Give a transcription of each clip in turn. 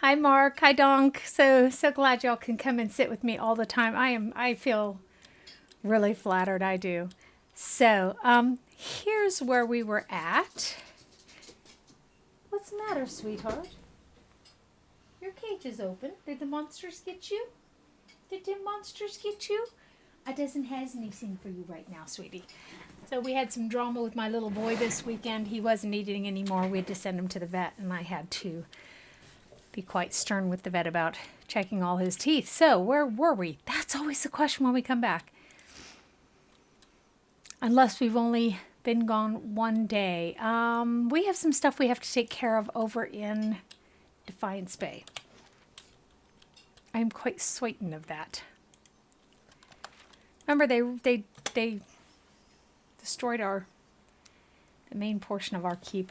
Hi, Mark. Hi, Donk. So glad y'all can come and sit with me all the time. I feel really flattered. I do. Here's where we were at. What's the matter, sweetheart? Your cage is open. Did the monsters get you? Did the monsters get you? I doesn't has anything for you right now, sweetie. So we had some drama with my little boy this weekend. He wasn't eating anymore. We had to send him to the vet, and I had to be quite stern with the vet about checking all his teeth. So where were we? That's always the question when we come back. Unless we've only been gone one day. We have some stuff we have to take care of over in Defiance Bay. I'm quite certain of that. Remember, they destroyed the main portion of our keep.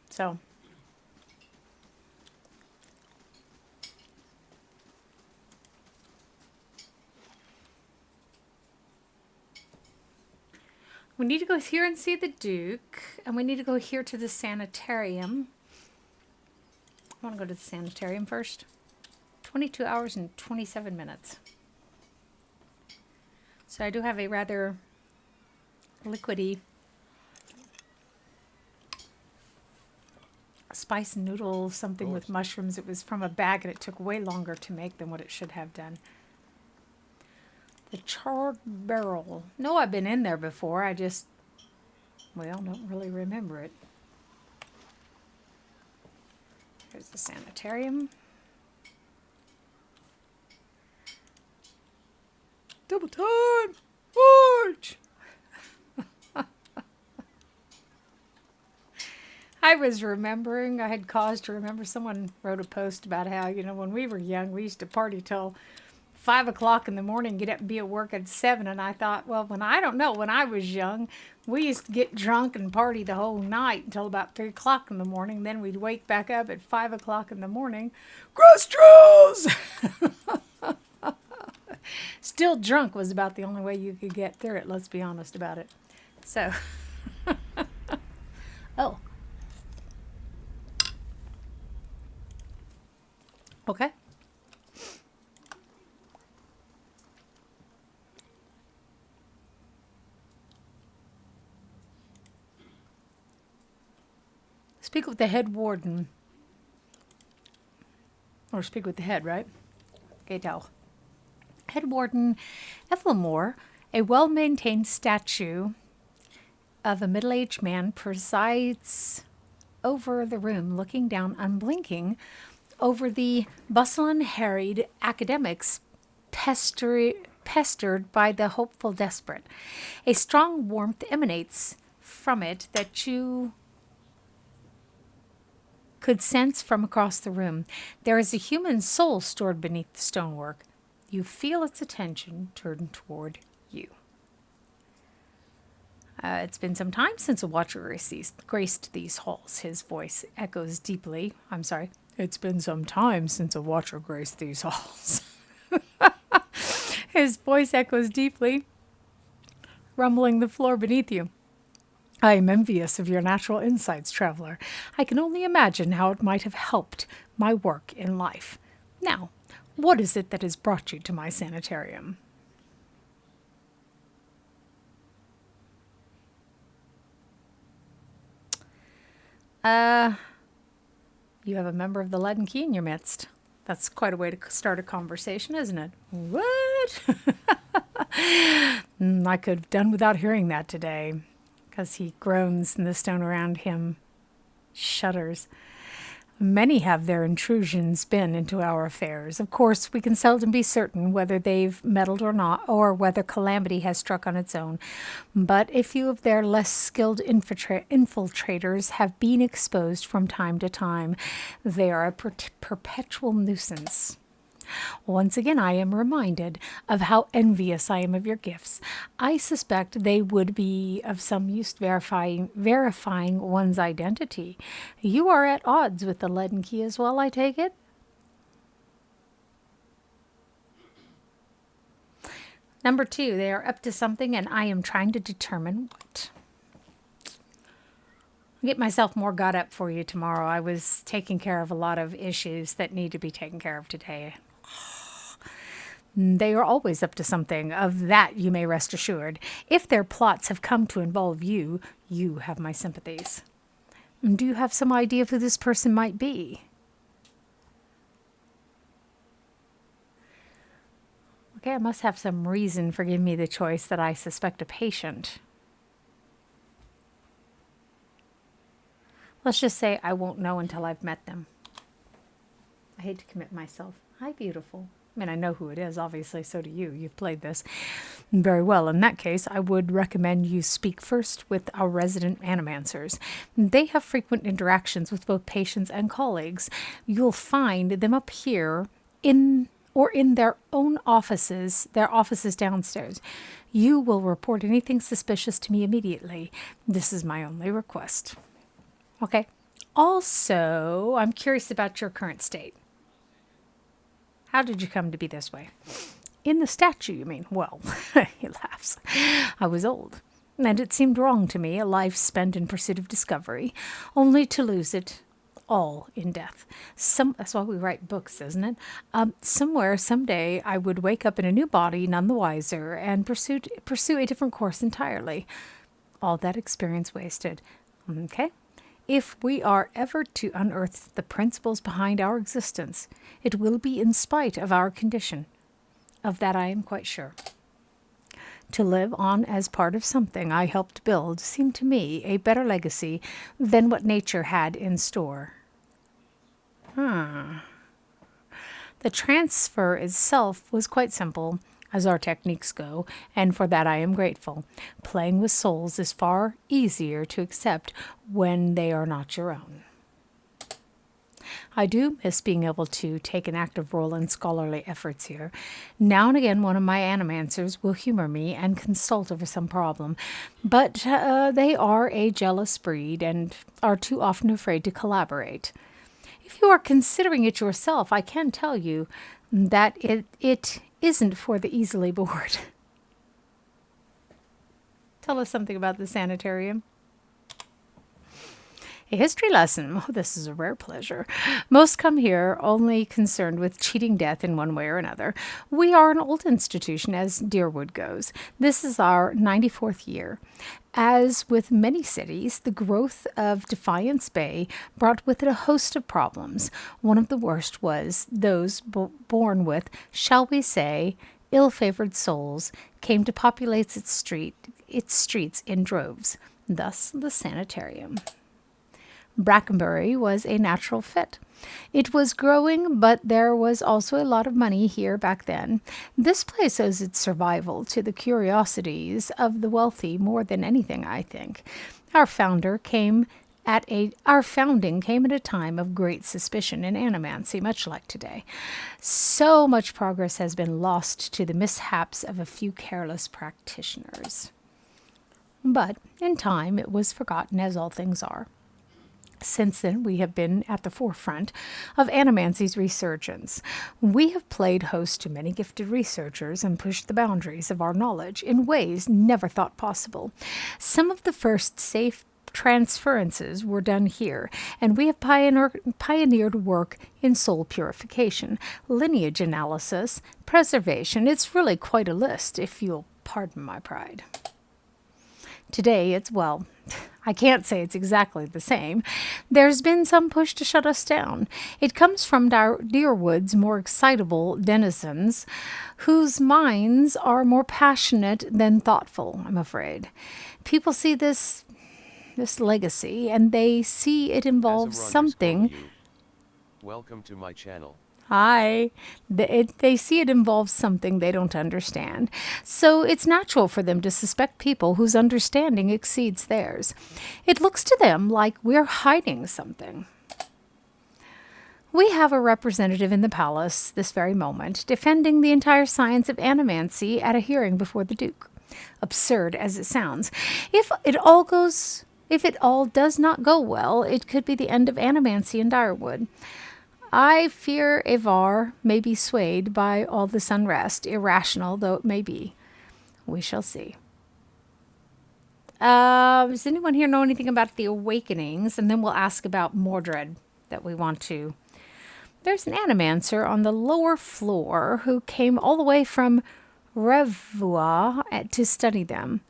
So we need to go here and see the Duke, and we need to go here to the Sanitarium. I want to go to the Sanitarium first. 22 hours and 27 minutes. So I do have a rather liquidy spice noodle something with mushrooms. It was from a bag and it took way longer to make than what it should have done. The charred barrel. No, I've been in there before. I just, don't really remember it. Here's the Sanitarium. Double time! March! I was remembering, I had cause to remember, someone wrote a post about how, when we were young, we used to party till 5 o'clock in the morning, get up and be at work at 7. And I thought, well, when I was young, we used to get drunk and party the whole night until about 3 o'clock in the morning. Then we'd wake back up at 5 o'clock in the morning. Crystals! Still drunk was about the only way you could get through it, let's be honest about it. So, oh. Okay. Speak with the head warden. Or speak with the head, right? Okay, tell. Head warden Iselmyr, a well-maintained statue of a middle-aged man, presides over the room, looking down unblinking over the bustle and harried academics pestered by the hopeful desperate. A strong warmth emanates from it that you could sense from across the room. There is a human soul stored beneath the stonework. You feel its attention turned toward you. It's been some time since a watcher graced these halls. His voice echoes deeply. I'm sorry. It's been some time since a watcher graced these halls. His voice echoes deeply, rumbling the floor beneath you. I am envious of your natural insights, traveler. I can only imagine how it might have helped my work in life. Now, what is it that has brought you to my sanitarium? You have a member of the Leaden Key in your midst. That's quite a way to start a conversation, isn't it? What? I could have done without hearing that today, because he groans and the stone around him shudders. Many have their intrusions been into our affairs. Of course, we can seldom be certain whether they've meddled or not, or whether calamity has struck on its own. But a few of their less skilled infiltrators have been exposed from time to time. They are a perpetual nuisance. Once again, I am reminded of how envious I am of your gifts. I suspect they would be of some use verifying one's identity. You are at odds with the Leaden Key as well, I take it? Number 2, they are up to something and I am trying to determine what. Get myself more got up for you tomorrow. I was taking care of a lot of issues that need to be taken care of today. They are always up to something. Of that you may rest assured. If their plots have come to involve you, you have my sympathies. Do you have some idea of who this person might be? Okay, I must have some reason for giving me the choice that I suspect a patient. Let's just say I won't know until I've met them. I hate to commit myself. Hi, beautiful. I mean, I know who it is, obviously, so do you. You've played this very well. In that case, I would recommend you speak first with our resident animancers. They have frequent interactions with both patients and colleagues. You'll find them up here in their own offices, their offices downstairs. You will report anything suspicious to me immediately. This is my only request. Okay. Also, I'm curious about your current state. How did you come to be this way? In the statue, you mean? Well, he laughs. I was old, and it seemed wrong to me, a life spent in pursuit of discovery, only to lose it all in death. That's why we write books, isn't it? Somewhere, someday, I would wake up in a new body, none the wiser, and pursue a different course entirely. All that experience wasted. Okay? If we are ever to unearth the principles behind our existence, it will be in spite of our condition. Of that I am quite sure. To live on as part of something I helped build seemed to me a better legacy than what nature had in store. The transfer itself was quite simple, as our techniques go, and for that I am grateful. Playing with souls is far easier to accept when they are not your own. I do miss being able to take an active role in scholarly efforts here. Now and again, one of my animancers will humor me and consult over some problem, but they are a jealous breed and are too often afraid to collaborate. If you are considering it yourself, I can tell you that it isn't for the easily bored. Tell us something about the Sanitarium. A history lesson. Oh, this is a rare pleasure. Most come here only concerned with cheating death in one way or another. We are an old institution as Deerwood goes. This is our 94th year. As with many cities, the growth of Defiance Bay brought with it a host of problems. One of the worst was those born with, shall we say, ill-favored souls came to populate its streets in droves. Thus, the Sanitarium. Brackenbury was a natural fit. It was growing, but there was also a lot of money here back then. This place owes its survival to the curiosities of the wealthy more than anything, I think. Our founding came at a time of great suspicion in animancy, much like today. So much progress has been lost to the mishaps of a few careless practitioners. But in time it was forgotten, as all things are. Since then, we have been at the forefront of animancy's resurgence. We have played host to many gifted researchers and pushed the boundaries of our knowledge in ways never thought possible. Some of the first safe transferences were done here, and we have pioneered work in soul purification, lineage analysis, preservation. It's really quite a list, if you'll pardon my pride. Today, I can't say it's exactly the same. There's been some push to shut us down. It comes from Deerwood's more excitable denizens, whose minds are more passionate than thoughtful, I'm afraid. People see this legacy, and they see it involves something. Welcome to my channel. Hi. They see it involves something they don't understand. So it's natural for them to suspect people whose understanding exceeds theirs. It looks to them like we're hiding something. We have a representative in the palace this very moment, defending the entire science of animancy at a hearing before the Duke. Absurd as it sounds. If it all does not go well, it could be the end of animancy in Deerwood. I fear Avar may be swayed by all this unrest, irrational though it may be. We shall see. Does anyone here know anything about the awakenings? And then we'll ask about Mordred that we want to. There's an animancer on the lower floor who came all the way from Revua to study them.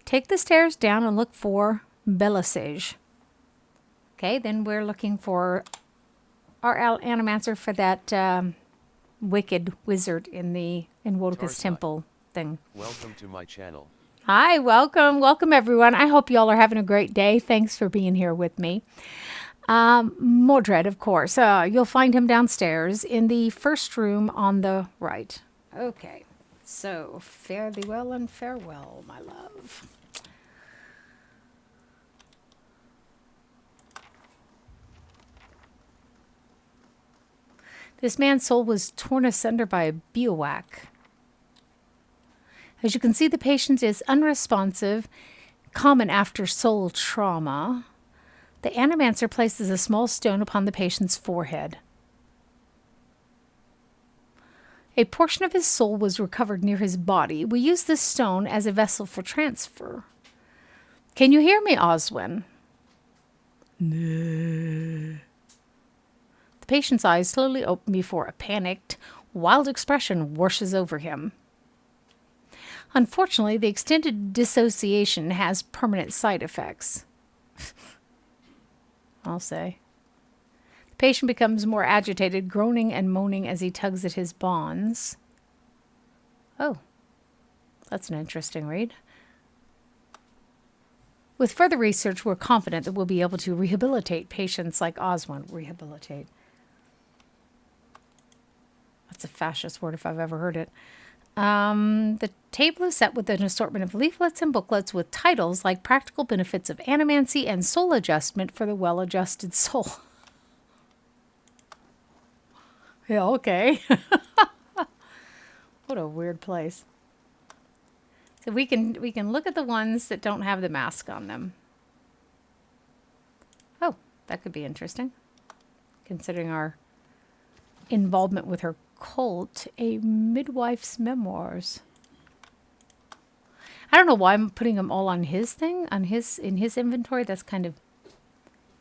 Take the stairs down and look for Belisage. Okay, then we're looking for our animancer for that wicked wizard in Wodeca's temple thing. Welcome to my channel. Hi, welcome everyone. I hope y'all are having a great day. Thanks for being here with me. Mordred, of course. You'll find him downstairs in the first room on the right. Okay, so fare thee well and farewell, my love. This man's soul was torn asunder by a bivouac. As you can see, the patient is unresponsive, common after soul trauma. The animancer places a small stone upon the patient's forehead. A portion of his soul was recovered near his body. We use this stone as a vessel for transfer. Can you hear me, Oswin? No. The patient's eyes slowly open before a panicked, wild expression washes over him. Unfortunately, the extended dissociation has permanent side effects. I'll say. The patient becomes more agitated, groaning and moaning as he tugs at his bonds. Oh, that's an interesting read. With further research, we're confident that we'll be able to rehabilitate patients like Oswin. Rehabilitate. That's a fascist word if I've ever heard it. The table is set with an assortment of leaflets and booklets with titles like Practical Benefits of Animancy and Soul Adjustment for the Well-Adjusted Soul. Yeah, okay. What a weird place. So we can look at the ones that don't have the mask on them. Oh, that could be interesting. Considering our involvement with her cult, a midwife's memoirs. I don't know why I'm putting them all on his thing, in his inventory. That's kind of,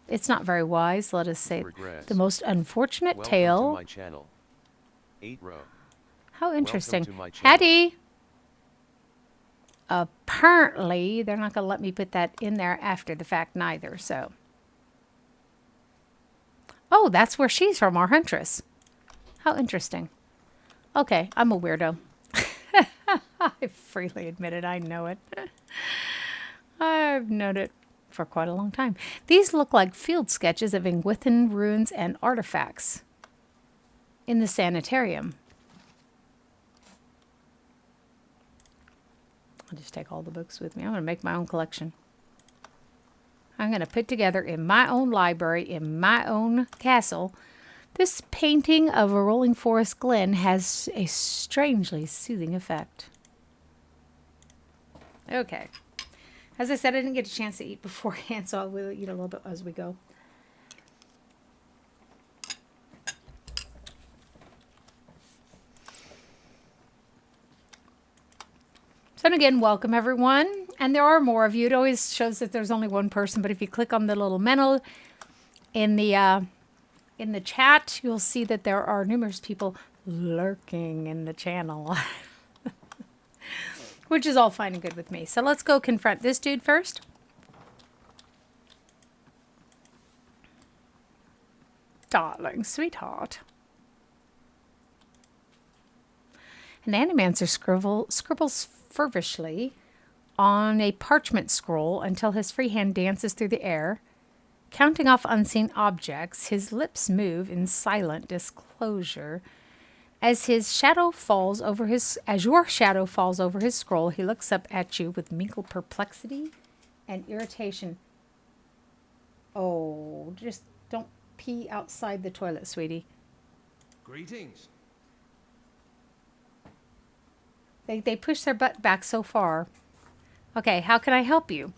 it's not very wise. Let us say Regrets. The most unfortunate Welcome tale. to my channel. 8 row. How interesting. Welcome to my channel. Hattie. Apparently, they're not going to let me put that in there after the fact neither. So, oh, that's where she's from, our huntress. How interesting. Okay, I'm a weirdo. I freely admit it. I know it. I've known it for quite a long time. These look like field sketches of Ingwithan ruins and artifacts in the Sanitarium. I'll just take all the books with me. I'm going to make my own collection. I'm going to put together in my own library, in my own castle. This painting of a rolling forest glen has a strangely soothing effect. Okay. As I said, I didn't get a chance to eat beforehand, so I will eat a little bit as we go. So again, welcome everyone. And there are more of you. It always shows that there's only one person, but if you click on the little medal in the chat, you'll see that there are numerous people lurking in the channel, which is all fine and good with me. So let's go confront this dude first. Darling, sweetheart. An animancer scribbles fervishly on a parchment scroll until his free hand dances through the air. Counting off unseen objects, his lips move in silent disclosure. As your shadow falls over his scroll, he looks up at you with mingled perplexity and irritation. Oh, just don't pee outside the toilet, sweetie. Greetings. They push their butt back so far. Okay, how can I help you?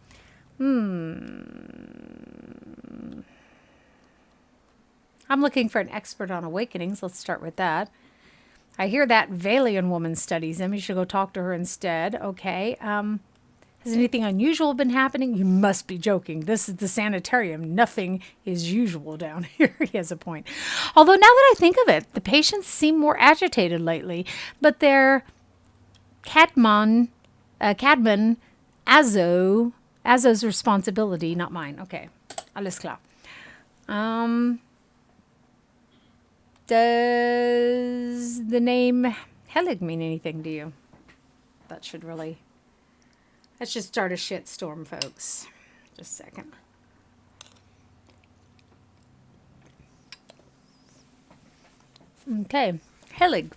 I'm looking for an expert on awakenings. Let's start with that. I hear that Valian woman studies them. You should go talk to her instead. Okay. Has anything unusual been happening? You must be joking. This is the sanitarium. Nothing is usual down here. He has a point. Although now that I think of it, the patients seem more agitated lately, but they're Cadman, Azo's responsibility, not mine. Okay, alles klar. Does the name Helig mean anything to you? That should really... Let's just start a shit storm, folks. Just a second. Okay, Helig.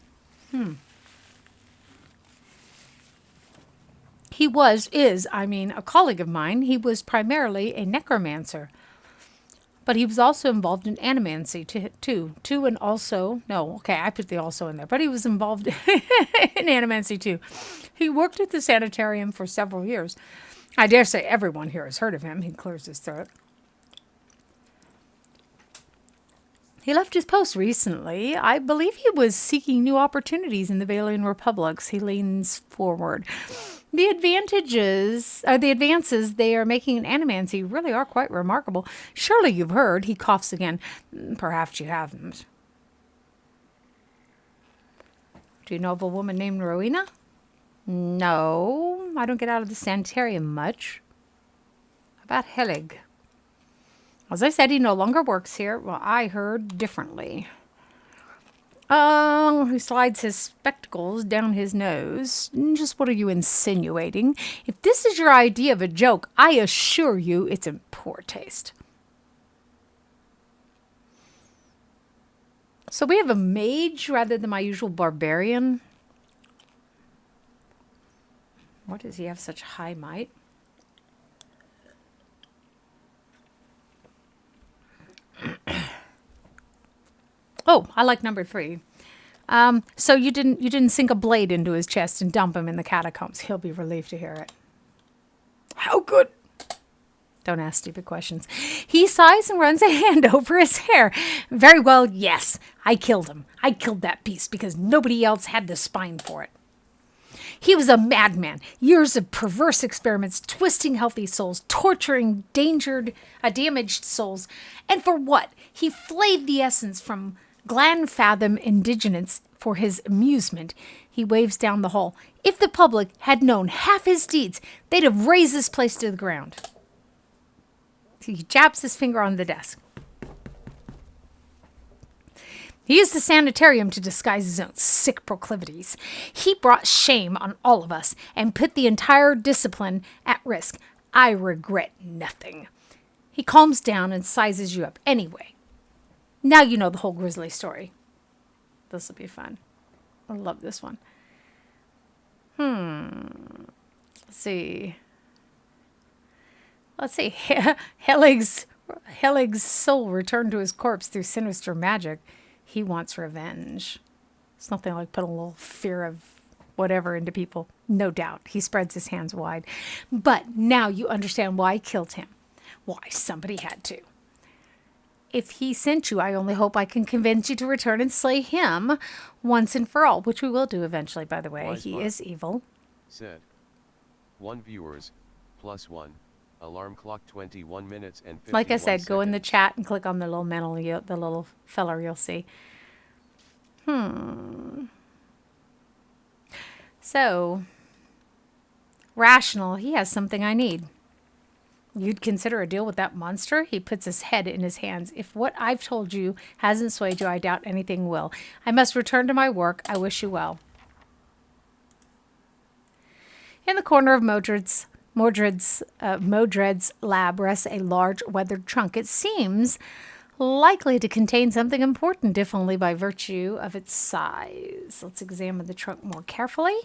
He is a colleague of mine. He was primarily a necromancer. But he was also involved in animancy too. I put the also in there. But he was involved in animancy too. He worked at the sanitarium for several years. I dare say everyone here has heard of him. He clears his throat. He left his post recently. I believe he was seeking new opportunities in the Valian Republics. He leans forward. The advances they are making in animancy really are quite remarkable. Surely you've heard. He coughs again. Perhaps you haven't. Do you know of a woman named Rowena? No, I don't get out of the sanitarium much. How about Helig? As I said, he no longer works here. Well, I heard differently. He slides his spectacles down his nose. Just what are you insinuating? If this is your idea of a joke, I assure you it's in poor taste. So we have a mage rather than my usual barbarian. Why does he have such high might? Oh, I like number 3. So you didn't sink a blade into his chest and dump him in the catacombs. He'll be relieved to hear it. How good? Don't ask stupid questions. He sighs and runs a hand over his hair. Very well, yes. I killed him. I killed that beast because nobody else had the spine for it. He was a madman. Years of perverse experiments, twisting healthy souls, torturing damaged souls. And for what? He flayed the essence from Glanfathom indigenous for his amusement. He waves down the hall. If the public had known half his deeds, they'd have razed this place to the ground. He jabs his finger on the desk. He used the sanitarium to disguise his own sick proclivities. He brought shame on all of us and put the entire discipline at risk. I regret nothing. He calms down and sizes you up. Anyway, now you know the whole grisly story. This will be fun. I love this one. Let's see. Helig's soul returned to his corpse through sinister magic. He wants revenge. It's nothing like putting a little fear of whatever into people. No doubt. He spreads his hands wide. But now you understand why I killed him. Why somebody had to. If he sent you, I only hope I can convince you to return and slay him once and for all, which we will do eventually, by the way. He is evil. Said. 1 viewers, +1. Alarm clock 21 minutes and 51 Like I said, seconds. go in the chat and click on the little the little feller you'll see. So, rational, he has something I need. You'd consider a deal with that monster? He puts his head in his hands. If what I've told you hasn't swayed you, I doubt anything will. I must return to my work. I wish you well. In the corner of Modred's lab rests a large weathered trunk. It seems likely to contain something important, if only by virtue of its size. Let's examine the trunk more carefully.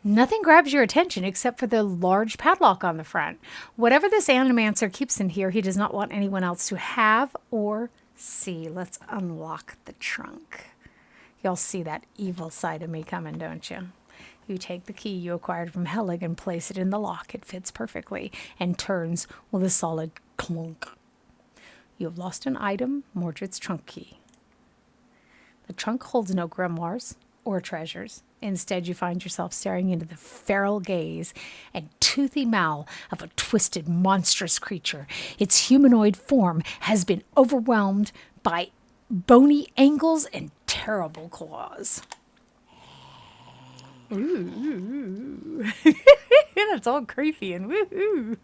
Nothing grabs your attention except for the large padlock on the front. Whatever this animancer keeps in here, he does not want anyone else to have or see. Let's unlock the trunk. You'll see that evil side of me coming, don't you? You take the key you acquired from Helig and place it in the lock. It fits perfectly and turns with a solid clunk. You have lost an item, Mordred's trunk key. The trunk holds no grimoires or treasures. Instead, you find yourself staring into the feral gaze and toothy maw of a twisted, monstrous creature. Its humanoid form has been overwhelmed by bony angles and terrible claws. Ooh. That's all creepy and woohoo.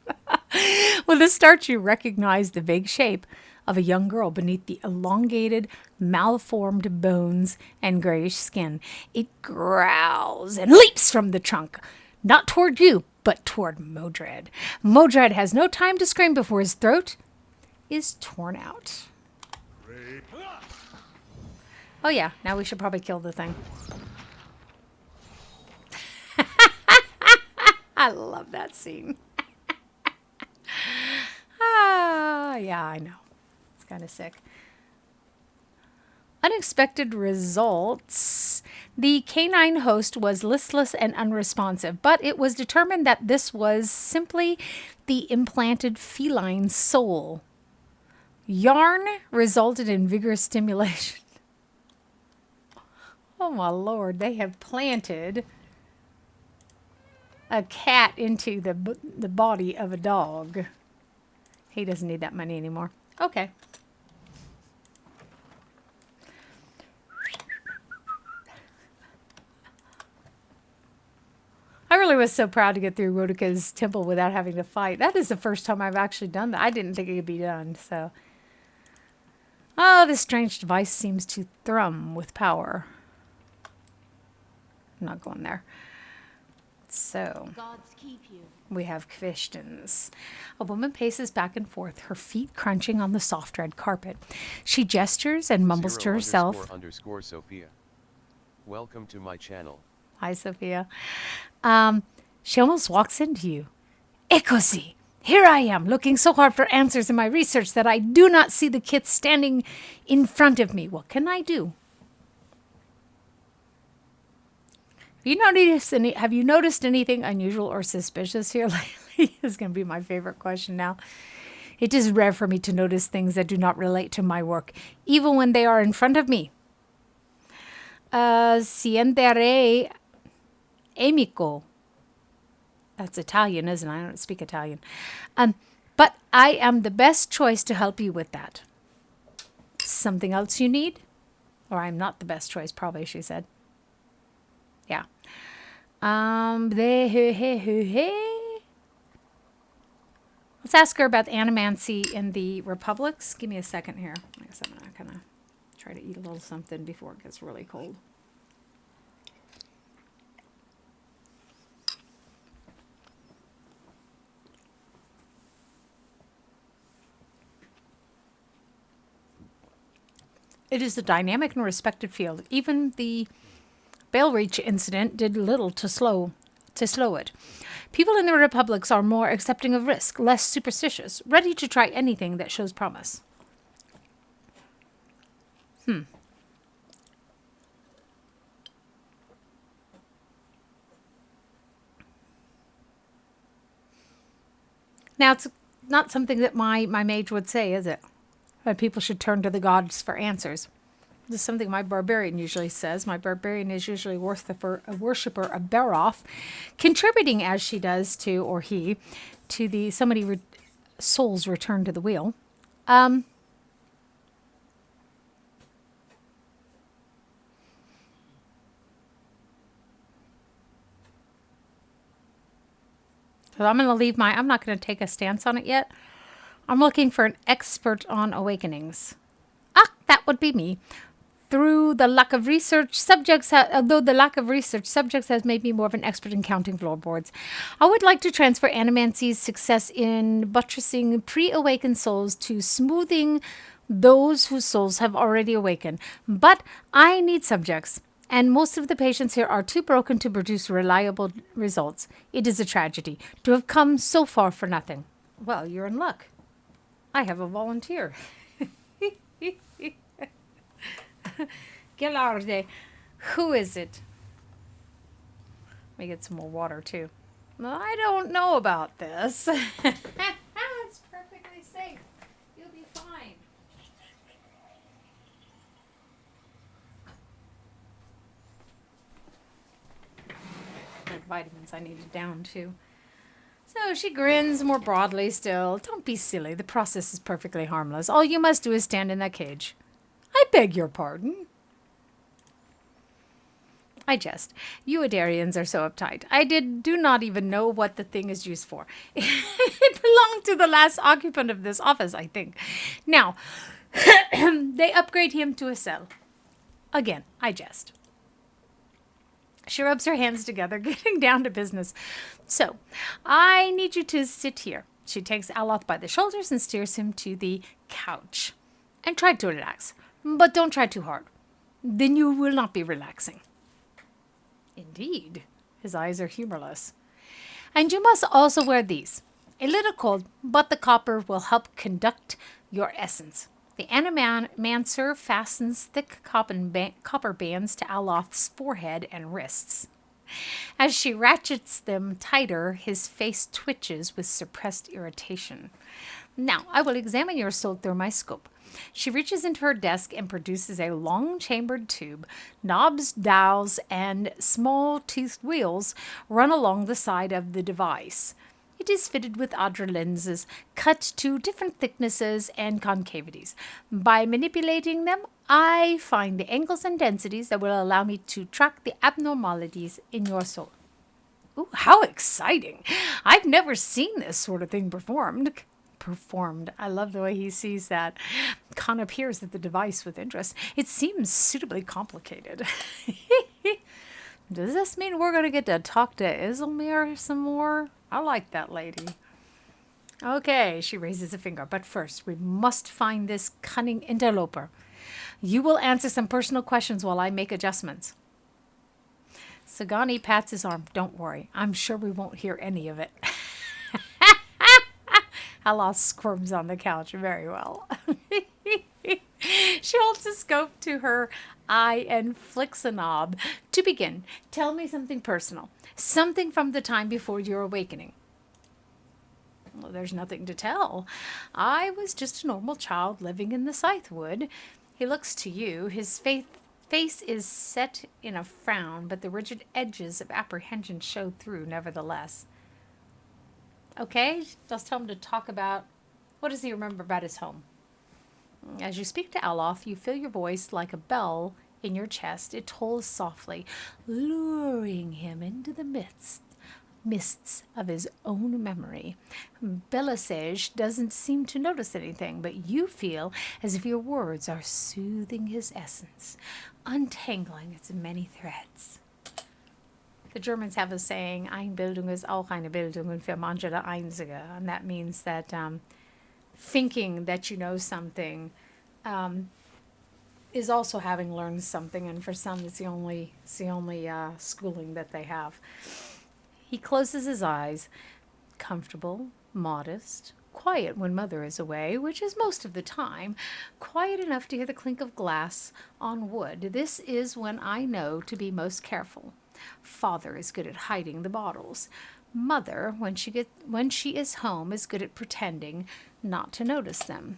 With the start, you recognize the vague shape of a young girl beneath the elongated, malformed bones and grayish skin. It growls and leaps from the trunk, not toward you, but toward Modred. Modred has no time to scream before his throat is torn out. Oh yeah, now we should probably kill the thing. I love that scene. Yeah, I know. It's kind of sick. Unexpected results. The canine host was listless and unresponsive, but it was determined that this was simply the implanted feline soul. Yarn resulted in vigorous stimulation. Oh my lord, they have planted a cat into the body of a dog. He doesn't need that money anymore. Okay. I really was so proud to get through Rodika's temple without having to fight. That is the first time I've actually done that. I didn't think it could be done, so. Oh, this strange device seems to thrum with power. I'm not going there. So, Gods keep you. we have Kvistins. A woman paces back and forth, her feet crunching on the soft red carpet. She gestures and mumbles to herself. _ Sophia. Welcome to my channel. Hi, Sophia. She almost walks into you. Eccoci! Here I am, looking so hard for answers in my research that I do not see the kit standing in front of me. What can I do? Have you noticed anything unusual or suspicious here lately? Is going to be my favorite question now. It is rare for me to notice things that do not relate to my work, even when they are in front of me. Sientere amico. That's Italian, isn't it? I don't speak Italian. But I am the best choice to help you with that. Something else you need? Or I'm not the best choice, probably, she said. Yeah. Let's ask her about animancy in the Republics. Give me a second here. I guess I'm going to kind of try to eat a little something before it gets really cold. It is a dynamic and respected field. Even the Balereach incident did little to slow it. People in the Republics are more accepting of risk, less superstitious, ready to try anything that shows promise. Now, it's not something that my mage would say, is it? That people should turn to the gods for answers. This is something my barbarian usually says. My barbarian is usually a worshiper of Baroth, contributing as she does to, or he, to the so many souls return to the wheel. So I'm going to leave I'm not going to take a stance on it yet. I'm looking for an expert on awakenings. That would be me. Although the lack of research, subjects has made me more of an expert in counting floorboards. I would like to transfer animancy's success in buttressing pre-awakened souls to smoothing those whose souls have already awakened. But I need subjects, and most of the patients here are too broken to produce reliable results. It is a tragedy to have come so far for nothing. Well, you're in luck. I have a volunteer. Gelarde. Who is it? Let me get some more water, too. I don't know about this. It's perfectly safe. You'll be fine. vitamins I needed down, too. So she grins more broadly still. Don't be silly. The process is perfectly harmless. All you must do is stand in that cage. I beg your pardon. I jest. You Adarians are so uptight. I do not even know what the thing is used for. It belonged to the last occupant of this office, I think. Now, they upgrade him to a cell. Again, I jest. She rubs her hands together, getting down to business. So, I need you to sit here. She takes Aloth by the shoulders and steers him to the couch. And try to relax. But don't try too hard. Then you will not be relaxing. Indeed. His eyes are humorless. And you must also wear these. A little cold, but the copper will help conduct your essence. The Animancer fastens thick copper bands to Aloth's forehead and wrists. As she ratchets them tighter, his face twitches with suppressed irritation. Now, I will examine your soul through my scope. She reaches into her desk and produces a long-chambered tube. Knobs, dials, and small-toothed wheels run along the side of the device. It is fitted with Adra lenses, cut to different thicknesses and concavities. By manipulating them, I find the angles and densities that will allow me to track the abnormalities in your soul. Ooh, how exciting! I've never seen this sort of thing performed. I love the way he sees that. Khan peers at the device with interest. It seems suitably complicated. Does this mean we're going to get to talk to Iselmyr some more? I like that lady. Okay, she raises a finger. But first, we must find this cunning interloper. You will answer some personal questions while I make adjustments. Sagani pats his arm. Don't worry. I'm sure we won't hear any of it. Aloth squirms on the couch very well. She holds the scope to her eye and flicks a knob. To begin, tell me something personal. Something from the time before your awakening. Well, there's nothing to tell. I was just a normal child living in the Scythewood. He looks to you. His face is set in a frown, but the rigid edges of apprehension show through nevertheless. Okay, just tell him to talk about what does he remember about his home. As you speak to Aloth, you feel your voice like a bell in your chest. It tolls softly, luring him into the mists of his own memory. Belisage doesn't seem to notice anything, but you feel as if your words are soothing his essence, untangling its many threads. The Germans have a saying, Einbildung ist auch eine Bildung und für manche der einzige. And that means that thinking that you know something is also having learned something. And for some, it's the only schooling that they have. He closes his eyes, comfortable, modest, quiet when Mother is away, which is most of the time, quiet enough to hear the clink of glass on wood. This is when I know to be most careful. Father is good at hiding the bottles. Mother, when she is home, is good at pretending not to notice them.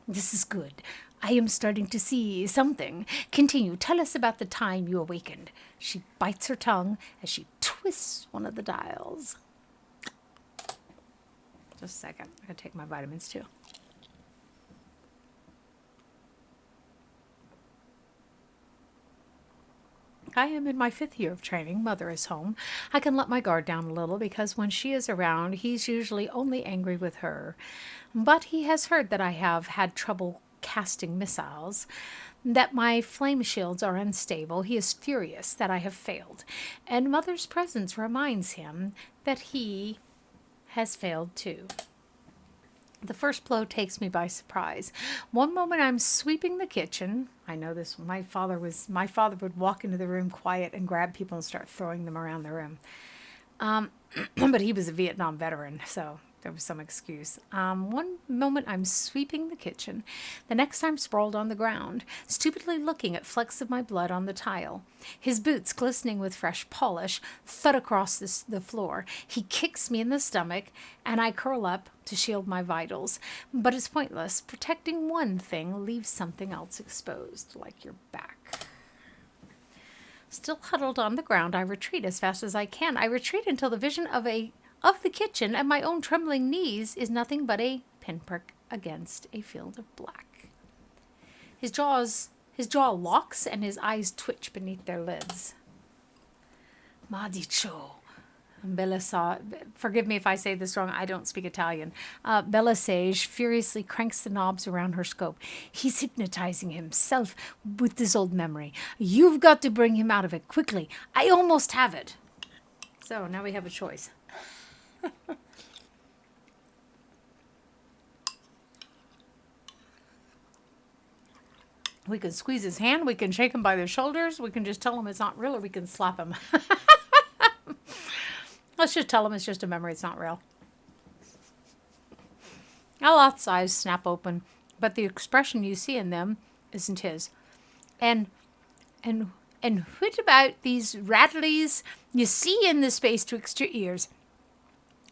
This is good. I am starting to see something. Continue. Tell us about the time you awakened. She bites her tongue as she twists one of the dials. Just a second. I gotta take my vitamins too. I am in my 5th year of training. Mother is home. I can let my guard down a little because when she is around, he's usually only angry with her. But he has heard that I have had trouble casting missiles, that my flame shields are unstable. He is furious that I have failed. And Mother's presence reminds him that he has failed too. The first blow takes me by surprise. One moment I'm sweeping the kitchen. I know this. My father would walk into the room quiet and grab people and start throwing them around the room. But he was a Vietnam veteran, so there was some excuse. One moment I'm sweeping the kitchen. The next I'm sprawled on the ground, stupidly looking at flecks of my blood on the tile. His boots, glistening with fresh polish, thud across the floor. He kicks me in the stomach, and I curl up to shield my vitals. But it's pointless. Protecting one thing leaves something else exposed, like your back. Still huddled on the ground, I retreat as fast as I can. I retreat until the vision of the kitchen and my own trembling knees is nothing but a pinprick against a field of black. His jaw locks and his eyes twitch beneath their lids. Madicho. Forgive me if I say this wrong, I don't speak Italian. Belisage furiously cranks the knobs around her scope. He's hypnotizing himself with this old memory. You've got to bring him out of it quickly. I almost have it. So now we have a choice. We can squeeze his hand, we can shake him by the shoulders, we can just tell him it's not real, or we can slap him. Let's just tell him it's just a memory, it's not real. Aloth's eyes snap open, but the expression you see in them isn't his. And what about these rattlies you see in the space twixt your ears?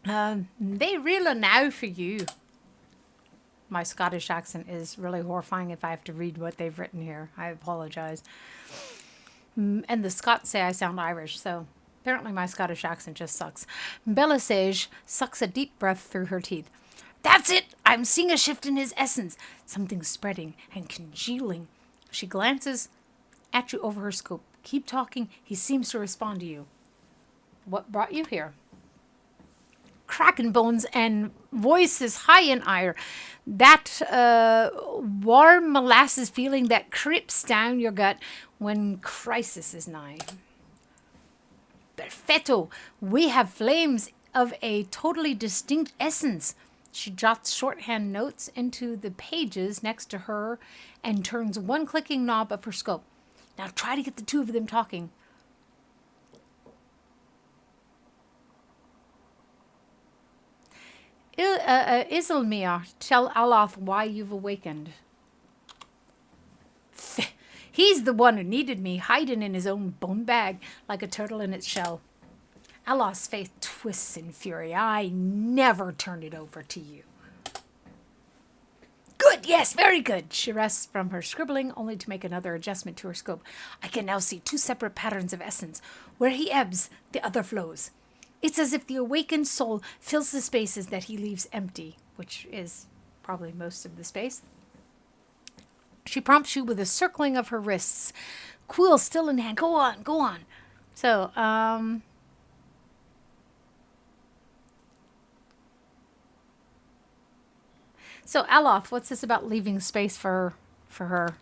They real enow for you. My Scottish accent is really horrifying if I have to read what they've written here. I apologize. And the Scots say I sound Irish, so apparently my Scottish accent just sucks. Belisage sucks a deep breath through her teeth. That's it! I'm seeing a shift in his essence. Something's spreading and congealing. She glances at you over her scope. Keep talking. He seems to respond to you. What brought you here? Kraken bones and voices high in ire. That warm molasses feeling that creeps down your gut when crisis is nigh. Perfetto. We have flames of a totally distinct essence. She jots shorthand notes into the pages next to her and turns one clicking knob of her scope. Now try to get the two of them talking. Iselmyr, tell Aloth why you've awakened. He's the one who needed me, hiding in his own bone bag like a turtle in its shell. Aloth's face twists in fury. I never turned it over to you. Good, yes, very good. She rests from her scribbling, only to make another adjustment to her scope. I can now see two separate patterns of essence. Where he ebbs, the other flows. It's as if the awakened soul fills the spaces that he leaves empty, which is probably most of the space. She prompts you with a circling of her wrists. Quill still in hand. Go on, go on. So, Aloth, what's this about leaving space for her?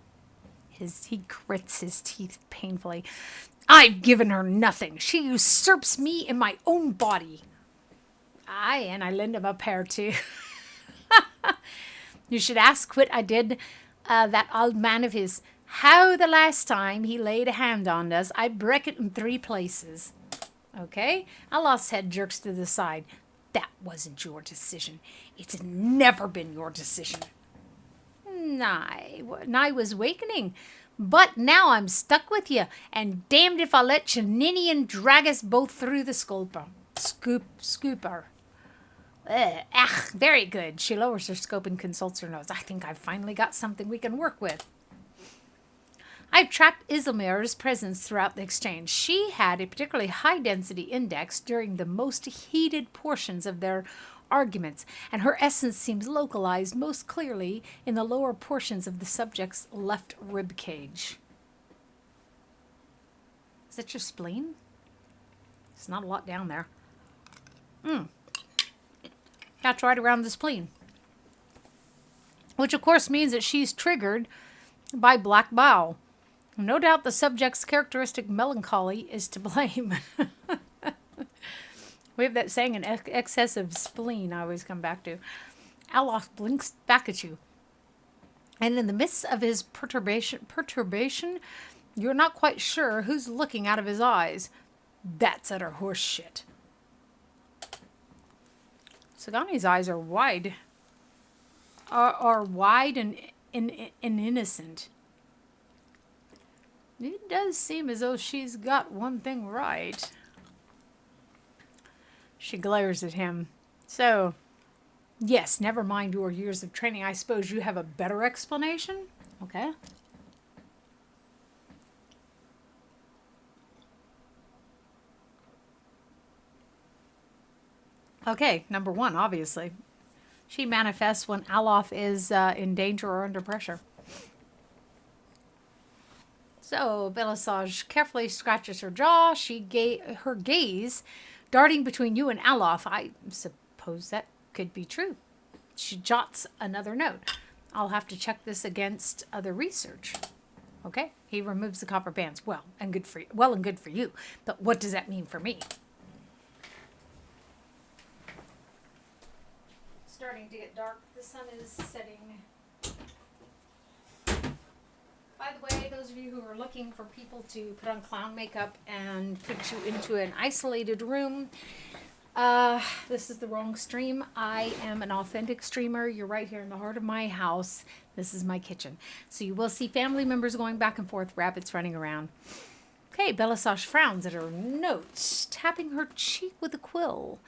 He grits his teeth painfully. I've given her nothing. She usurps me in my own body. Aye, and I lend him a pair too. You should ask what I did, that old man of his. How the last time he laid a hand on us, I break it in 3 places. Okay? Aloth's head jerks to the side. That wasn't your decision. It's never been your decision. I was awakening. But now I'm stuck with you, and damned if I'll let you ninny and drag us both through the scooper. Very good. She lowers her scope and consults her notes. I think I've finally got something we can work with. I've tracked Iselmyr's presence throughout the exchange. She had a particularly high-density index during the most heated portions of their arguments, and her essence seems localized most clearly in the lower portions of the subject's left rib cage. Is that your spleen? There's not a lot down there. That's right around the spleen. Which of course means that she's triggered by black bile. No doubt the subject's characteristic melancholy is to blame. We have that saying, an excessive spleen I always come back to. Aloth blinks back at you. And in the midst of his perturbation, you're not quite sure who's looking out of his eyes. That's utter horse shit. Sagani's eyes are wide. Are wide and innocent. It does seem as though she's got one thing right. She glares at him. So, yes, never mind your years of training. I suppose you have a better explanation? Okay. Okay, number one, obviously. She manifests when Aloth is in danger or under pressure. So Belisage carefully scratches her jaw. Her gaze darting between you and Aloth. I suppose that could be true. She jots another note. I'll have to check this against other research. Okay. He removes the copper bands. Well and good for you. But what does that mean for me? Starting to get dark. The sun is setting. By the way, those of you who are looking for people to put on clown makeup and put you into an isolated room, this is the wrong stream. I am an authentic streamer. You're right here in the heart of my house. This is my kitchen. So you will see family members going back and forth, rabbits running around. Okay, Belisage frowns at her notes, tapping her cheek with a quill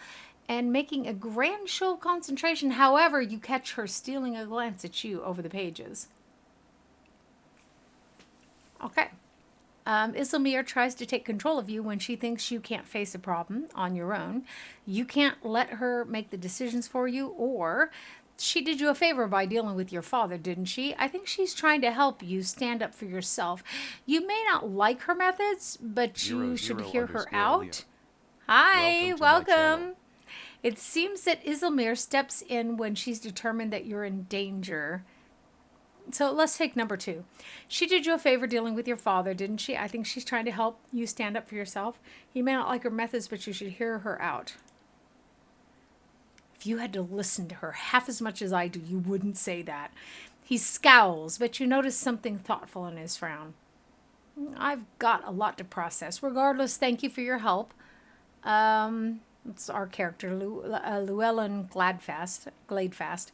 and making a grand show of concentration. However, you catch her stealing a glance at you over the pages. Okay. Iselmyr tries to take control of you when she thinks you can't face a problem on your own. You can't let her make the decisions for you, or she did you a favor by dealing with your father, didn't she? I think she's trying to help you stand up for yourself. You may not like her methods, but you should hear her out. Hi, welcome. It seems that Iselmyr steps in when she's determined that you're in danger. So let's take number two. She did you a favor dealing with your father, didn't she? I think she's trying to help you stand up for yourself. You may not like her methods, but you should hear her out. If you had to listen to her half as much as I do, you wouldn't say that. He scowls, but you notice something thoughtful in his frown. I've got a lot to process. Regardless, thank you for your help. It's our character, Llewellyn Gladefast.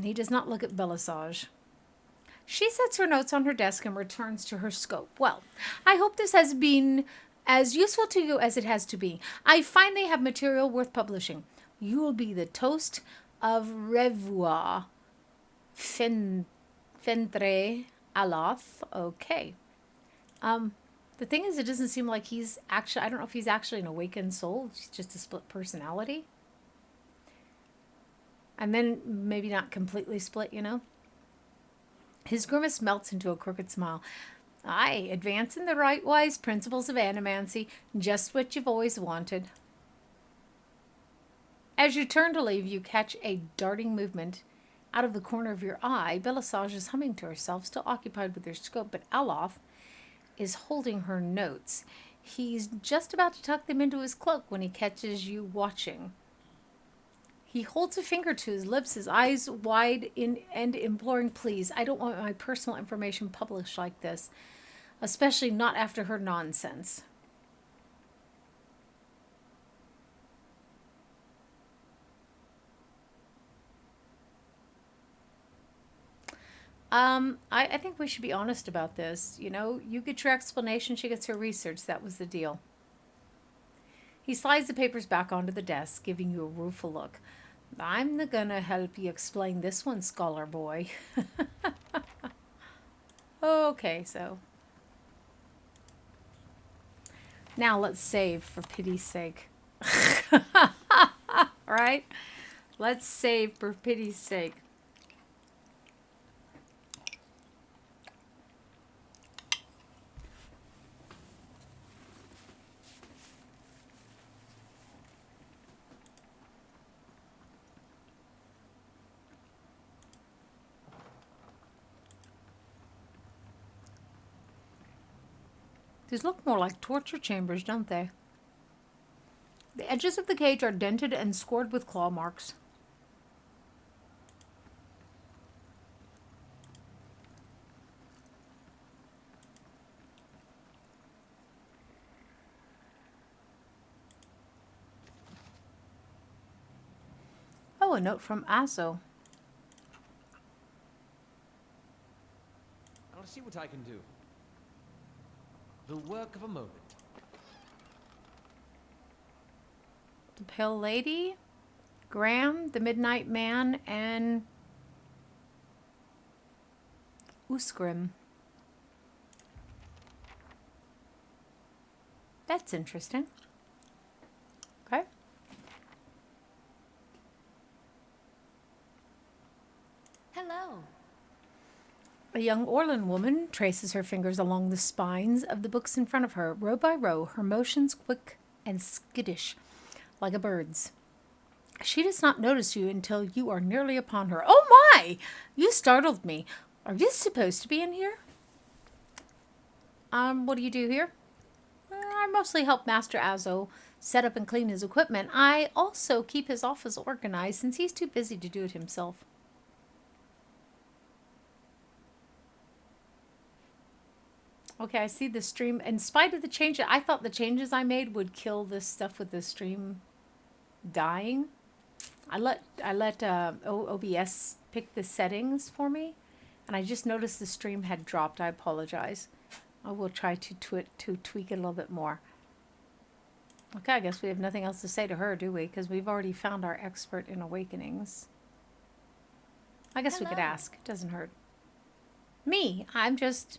He does not look at Belisage. She sets her notes on her desk and returns to her scope. Well, I hope this has been as useful to you as it has to be. I finally have material worth publishing. You will be the toast of Revoir. Fendre Aloth. Okay. The thing is, it doesn't seem like he's actually, I don't know if he's actually an awakened soul. It's just a split personality. And then maybe not completely split, you know? His grimace melts into a crooked smile. Aye, advancing the right wise principles of animancy, just what you've always wanted. As you turn to leave, you catch a darting movement out of the corner of your eye. Belisage is humming to herself, still occupied with her scope, but Aloth is holding her notes. He's just about to tuck them into his cloak when he catches you watching. He holds a finger to his lips, his eyes wide and imploring, please, I don't want my personal information published like this, especially not after her nonsense. I think we should be honest about this. You know, you get your explanation, she gets her research. That was the deal. He slides the papers back onto the desk, giving you a rueful look. I'm gonna help you explain this one, scholar boy. Okay, so. Now let's save, for pity's sake. Right? Let's save for pity's sake. These look more like torture chambers, don't they? The edges of the cage are dented and scored with claw marks. Oh, a note from Aso. I'll see what I can do. The work of a moment. The Pale Lady, Graham, the Midnight Man, and Usgrim. That's interesting. Okay. Hello. A young Orlan woman traces her fingers along the spines of the books in front of her, row by row, her motions quick and skittish, like a bird's. She does not notice you until you are nearly upon her. Oh my! You startled me. Are you supposed to be in here? What do you do here? I mostly help Master Azo set up and clean his equipment. I also keep his office organized since he's too busy to do it himself. Okay, I see the stream. In spite of the changes, I thought the changes I made would kill this stuff with the stream dying. I let OBS pick the settings for me, and I just noticed the stream had dropped. I apologize. I will try to tweak it a little bit more. Okay, I guess we have nothing else to say to her, do we? Because we've already found our expert in awakenings. I guess we could ask. It doesn't hurt. Me, I'm just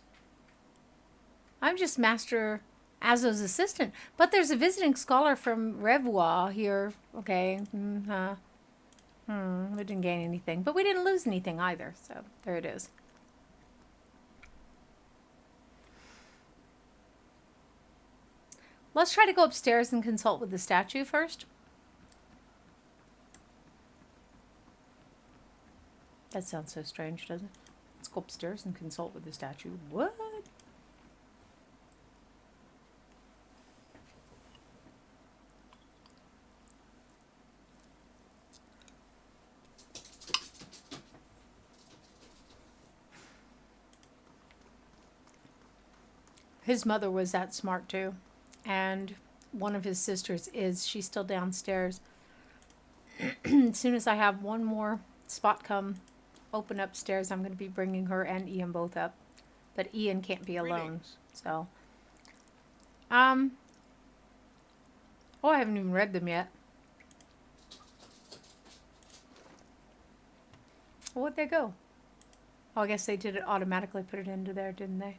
Master Azo's assistant. But there's a visiting scholar from Revois here. Okay. We didn't gain anything. But we didn't lose anything either. So there it is. Let's try to go upstairs and consult with the statue first. That sounds so strange, doesn't it? Let's go upstairs and consult with the statue. What? His mother was that smart too. And one of his sisters she's still downstairs. As soon as I have one more spot come open upstairs, I'm going to be bringing her and Ian both up. But Ian can't be alone. So, oh, I haven't even read them yet. Where'd they go? Oh, I guess they did it automatically, put it into there, didn't they?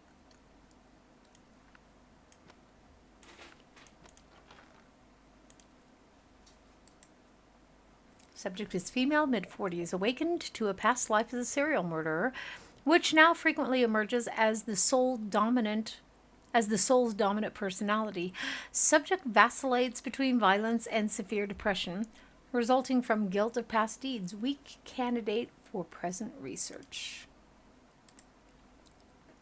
Subject is female, mid-40s, awakened to a past life as a serial murderer, which now frequently emerges as the soul's dominant personality. Subject vacillates between violence and severe depression, resulting from guilt of past deeds. Weak candidate for present research.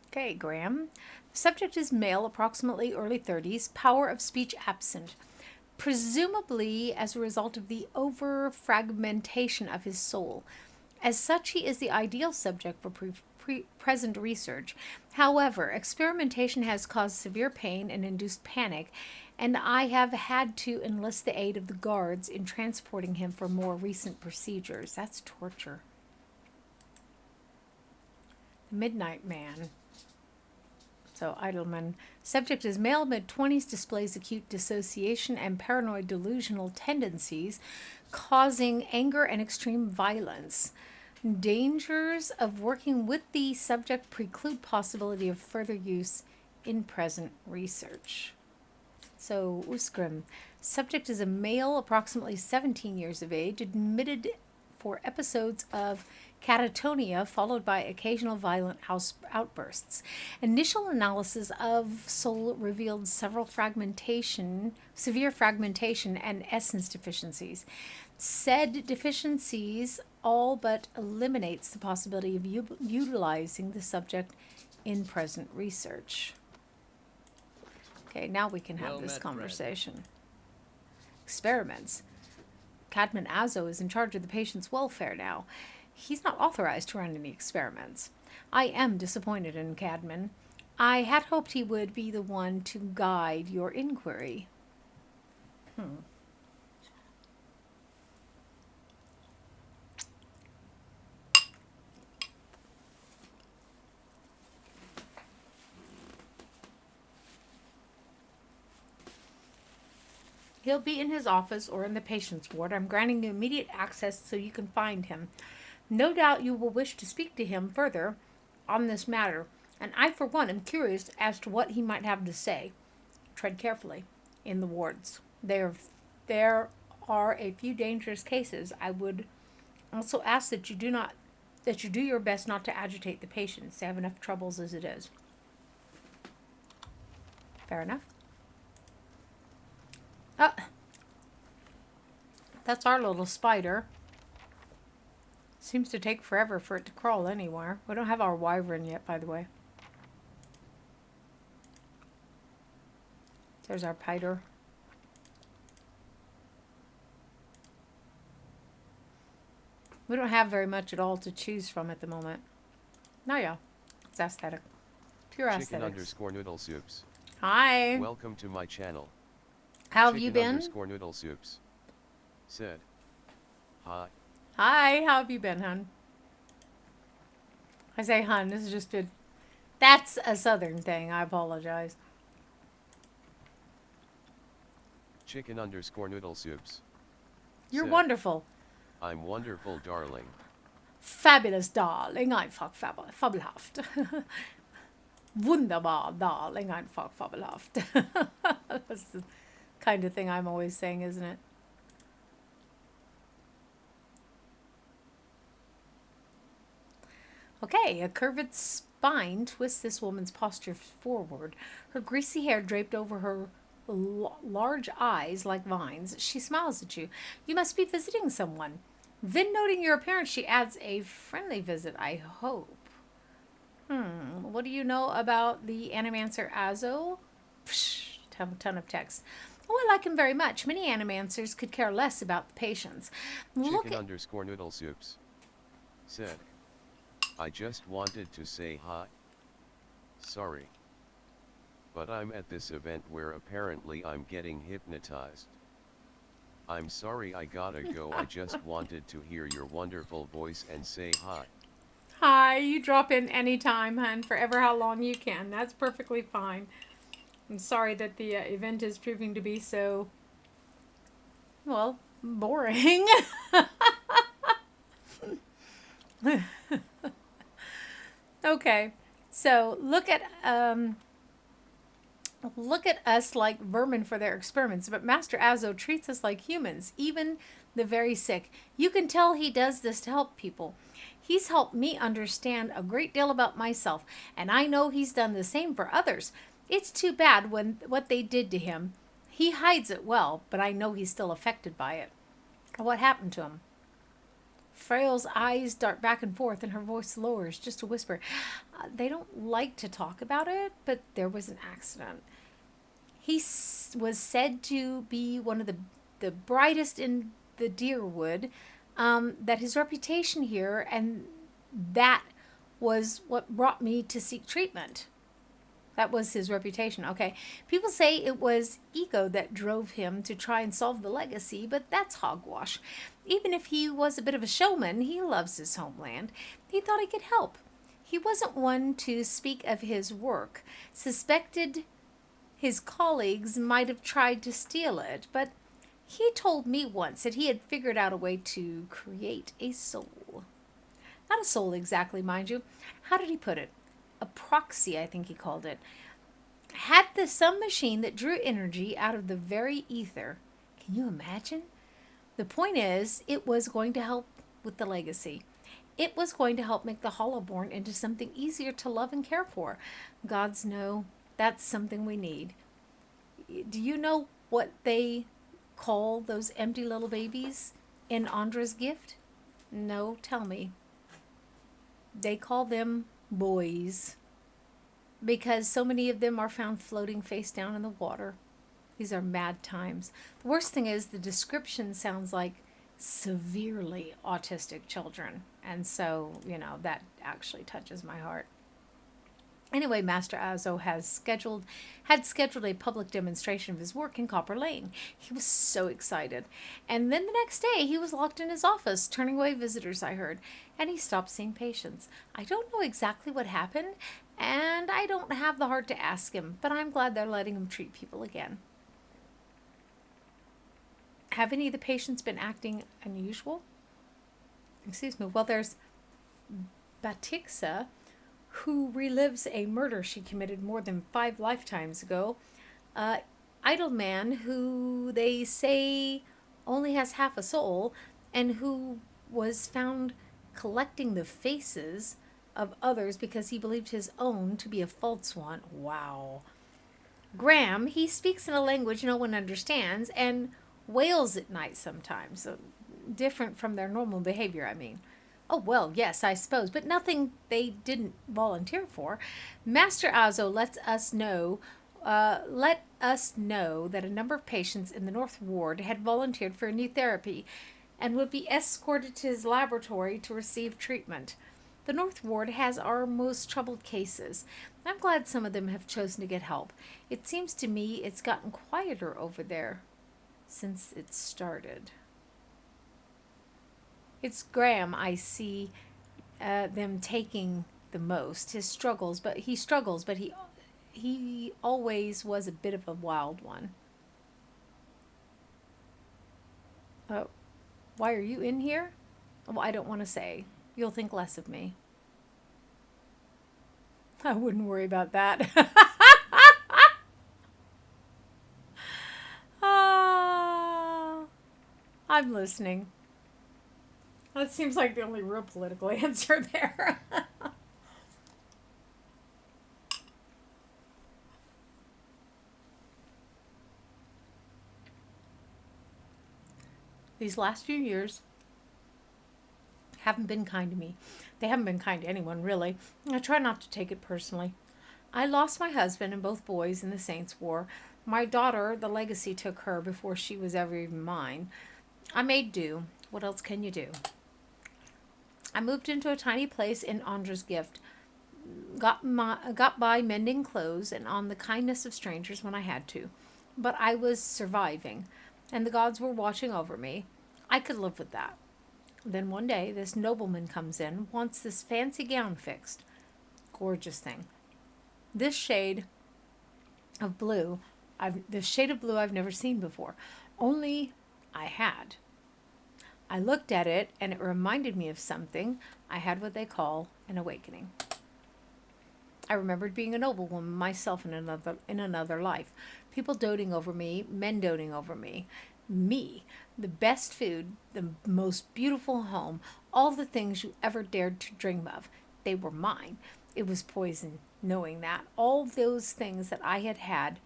Okay, Graham. The subject is male, approximately early 30s, power of speech absent, presumably as a result of the over-fragmentation of his soul. As such, he is the ideal subject for present research. However, experimentation has caused severe pain and induced panic, and I have had to enlist the aid of the guards in transporting him for more recent procedures. That's torture. Midnight Man. So, Idelman. Subject is male, mid-20s, displays acute dissociation and paranoid delusional tendencies, causing anger and extreme violence. Dangers of working with the subject preclude possibility of further use in present research. So, Uskrim. Subject is a male, approximately 17 years of age, admitted for episodes of catatonia followed by occasional violent outbursts. Initial analysis of soul revealed severe fragmentation and essence deficiencies. Said deficiencies all but eliminates the possibility of utilizing the subject in present research. Okay, now we can have this conversation. Experiments. Cadman Azo is in charge of the patient's welfare now. He's not authorized to run any experiments. I am disappointed in Cadman. I had hoped he would be the one to guide your inquiry. He'll be in his office or in the patient's ward. I'm granting you immediate access so you can find him. No doubt you will wish to speak to him further on this matter, and I, for one, am curious as to what he might have to say. Tread carefully in the wards. There are a few dangerous cases. I would also ask that you do not that you do your best not to agitate the patients. They have enough troubles as it is. Fair enough. Oh, that's our little spider. Seems to take forever for it to crawl anywhere. We don't have our wyvern yet, by the way. There's our piter. We don't have very much at all to choose from at the moment. No, yeah. It's aesthetic. Pure Chicken aesthetics. _ noodle soups. Hi. Welcome to my channel. How have you been? Chicken _ noodle soups. Said. Hi. Hi, how have you been, hun? I say hun, this is just a... That's a southern thing, I apologize. Chicken _ noodle soups. You're Said, wonderful. I'm wonderful, darling. Fabulous, darling, einfach fabelhaft. Wunderbar, darling, einfach fabelhaft. That's the kind of thing I'm always saying, isn't it? Okay, a curved spine twists this woman's posture forward. Her greasy hair draped over her large eyes like vines. She smiles at you. You must be visiting someone. Then, noting your appearance, she adds a friendly visit, I hope. What do you know about the animancer Azo? Psh, ton of text. Oh, I like him very much. Many animancers could care less about the patients. Chicken _ noodle soups. Said. I just wanted to say hi. Sorry. But I'm at this event where apparently I'm getting hypnotized. I'm sorry I gotta go. I just wanted to hear your wonderful voice and say hi. Hi, you drop in anytime, hun, for ever how long you can. That's perfectly fine. I'm sorry that the event is proving to be so, well, boring. Okay, so look at us like vermin for their experiments, but Master Azo treats us like humans, even the very sick. You can tell he does this to help people. He's helped me understand a great deal about myself, and I know he's done the same for others. It's too bad when what they did to him. He hides it well, but I know he's still affected by it. What happened to him? Frail's eyes dart back and forth, and her voice lowers just a whisper. They don't like to talk about it, but there was an accident. He was said to be one of the brightest in the Deerwood, that his reputation here, and that was what brought me to seek treatment. That was his reputation. Okay. People say it was ego that drove him to try and solve the legacy, but that's hogwash. Even if he was a bit of a showman, he loves his homeland. He thought he could help. He wasn't one to speak of his work. Suspected his colleagues might have tried to steal it, but he told me once that he had figured out a way to create a soul. Not a soul exactly, mind you. How did he put it? A proxy, I think he called it. Had some machine that drew energy out of the very ether. Can you imagine? The point is, it was going to help with the legacy. It was going to help make the Hollowborn into something easier to love and care for. Gods know that's something we need. Do you know what they call those empty little babies in Andra's gift? No, tell me. They call them boys, because so many of them are found floating face down in the water. These are mad times. The worst thing is the description sounds like severely autistic children, and so, that actually touches my heart. Anyway, Master Azo had scheduled a public demonstration of his work in Copper Lane. He was so excited. And then the next day, he was locked in his office, turning away visitors, I heard, and he stopped seeing patients. I don't know exactly what happened, and I don't have the heart to ask him, but I'm glad they're letting him treat people again. Have any of the patients been acting unusual? Excuse me. Well, there's Batixa, who relives a murder she committed more than 5 lifetimes ago. Idleman, who they say only has half a soul, and who was found collecting the faces of others because he believed his own to be a false one. Wow. Graham, he speaks in a language no one understands and wails at night sometimes. So different from their normal behavior, I mean. Oh, well, yes, I suppose, but nothing they didn't volunteer for. Master Azo let us know that a number of patients in the North Ward had volunteered for a new therapy and would be escorted to his laboratory to receive treatment. The North Ward has our most troubled cases. I'm glad some of them have chosen to get help. It seems to me it's gotten quieter over there since it started. It's Graham I see them taking the most. He struggles, but he always was a bit of a wild one. Oh, why are you in here? Well, I don't want to say. You'll think less of me. I wouldn't worry about that. I'm listening. That seems like the only real political answer there. These last few years haven't been kind to me. They haven't been kind to anyone, really. I try not to take it personally. I lost my husband and both boys in the Saints' War. My daughter, the legacy took her before she was ever even mine. I made do. What else can you do? I moved into a tiny place in Andra's gift. Got by mending clothes and on the kindness of strangers when I had to. But I was surviving, and the gods were watching over me. I could live with that. Then one day, this nobleman comes in, wants this fancy gown fixed. Gorgeous thing. This shade of blue, I've never seen before. Only I had. I looked at it, and it reminded me of something. I had what they call an awakening. I remembered being a noblewoman myself in another life. People doting over me, men doting over me. Me, the best food, the most beautiful home, all the things you ever dared to dream of. They were mine. It was poison, knowing that. All those things that I had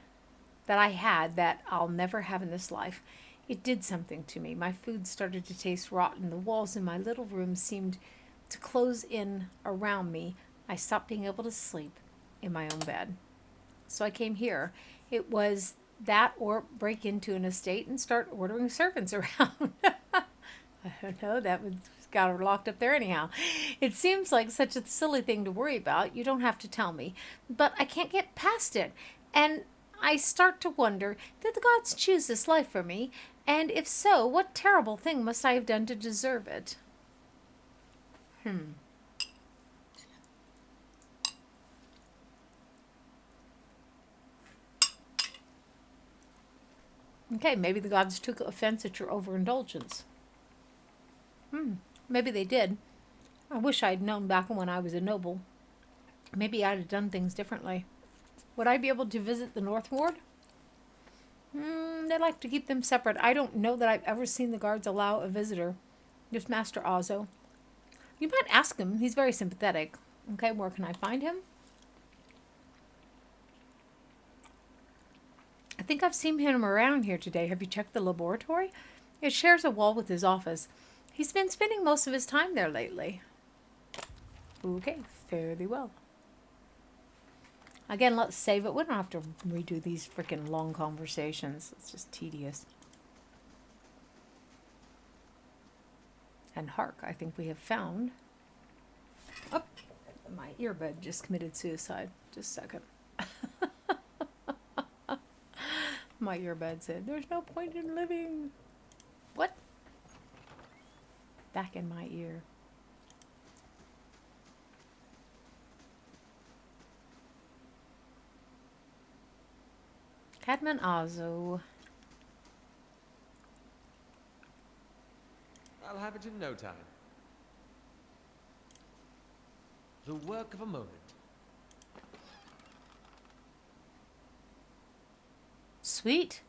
that I'll never have in this life. It did something to me. My food started to taste rotten. The walls in my little room seemed to close in around me. I stopped being able to sleep in my own bed. So I came here. It was that or break into an estate and start ordering servants around. I don't know, got her locked up there anyhow. It seems like such a silly thing to worry about. You don't have to tell me. But I can't get past it. And I start to wonder, did the gods choose this life for me? And if so, what terrible thing must I have done to deserve it? Okay, maybe the gods took offense at your overindulgence. Maybe they did. I wish I'd known back when I was a noble. Maybe I'd have done things differently. Would I be able to visit the North Ward? They like to keep them separate. I don't know that I've ever seen the guards allow a visitor. Just Master Azo. You might ask him. He's very sympathetic. Okay, where can I find him? I think I've seen him around here today. Have you checked the laboratory? It shares a wall with his office. He's been spending most of his time there lately. Okay, fairly well. Again, let's save it. We don't have to redo these freaking long conversations. It's just tedious. And hark, I think we have found... Oh, my earbud just committed suicide. Just a second. My earbud said, there's no point in living. What? Back in my ear. Cadman Azo. I'll have it in no time. The work of a moment. Sweet.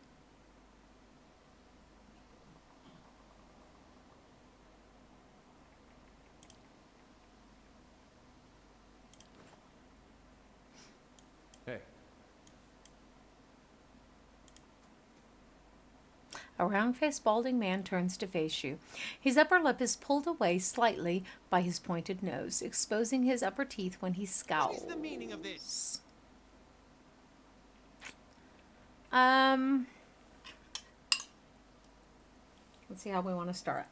Hey. A round-faced, balding man turns to face you. His upper lip is pulled away slightly by his pointed nose, exposing his upper teeth when he scowls. What is the meaning of this? Let's see how we want to start.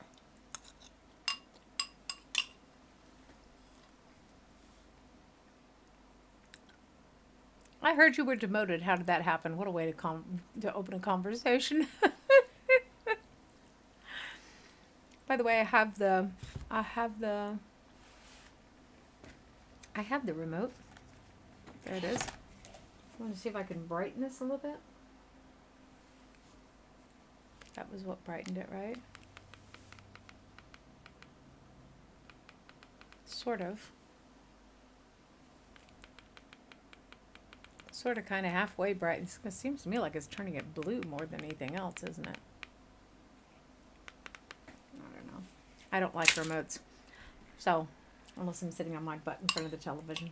I heard you were demoted. How did that happen? What a way to open a conversation. By the way, I have the remote. There it is. I want to see if I can brighten this a little bit. That was what brightened it, right? Sort of. Sort of kind of halfway bright. It seems to me like it's turning it blue more than anything else, isn't it? I don't know. I don't like remotes. So, unless I'm sitting on my butt in front of the television.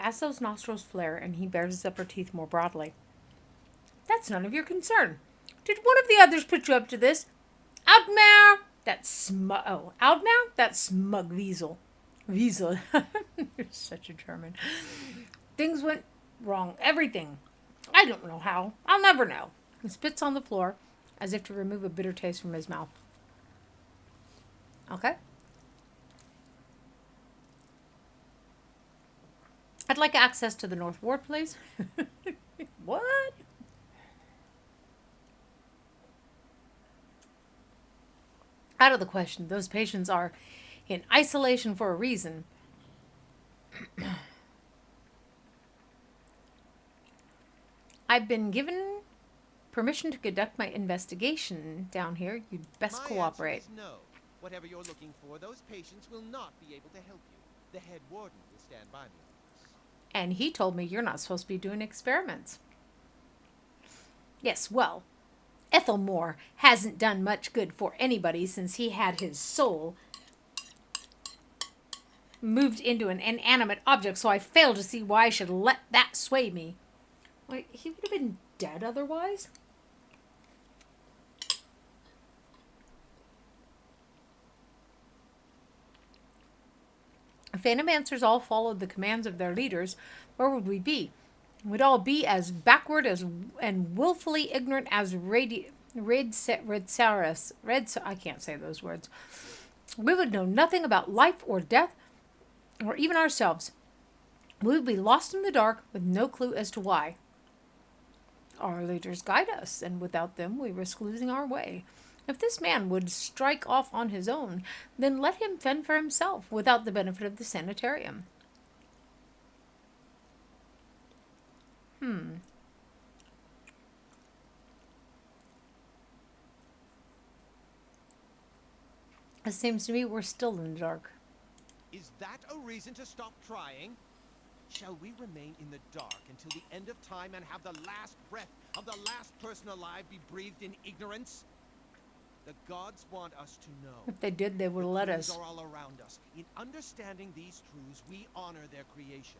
As those nostrils flare and he bares his upper teeth more broadly. That's none of your concern. Did one of the others put you up to this? Aloth! That smug... Oh, Aloth? That smug weasel. Weasel. You're such a German. Things went wrong. Everything. I don't know how. I'll never know. He spits on the floor as if to remove a bitter taste from his mouth. Okay. I'd like access to the North Ward, please. What? Out of the question. Those patients are in isolation for a reason. I've been given permission to conduct my investigation down here. You'd best cooperate. Answer is no. Whatever you're looking for, those patients will not be able to help you. The head warden will stand by me on this. And he told me you're not supposed to be doing experiments. Yes, well, Iselmyr hasn't done much good for anybody since he had his soul moved into an inanimate object, so I fail to see why I should let that sway me. Wait, he would have been dead otherwise? If Animancers all followed the commands of their leaders, where would we be? We'd all be as backward as and willfully ignorant as I can't say those words. We would know nothing about life or death, or even ourselves. We would be lost in the dark with no clue as to why. Our leaders guide us, and without them we risk losing our way. If this man would strike off on his own, then let him fend for himself without the benefit of the Sanitarium. It seems to me we're still in the dark. Is that a reason to stop trying? Shall we remain in the dark until the end of time and have the last breath of the last person alive be breathed in ignorance? The gods want us to know. If they did, they would have let us. The clues are all around us. In understanding these truths, we honor their creation.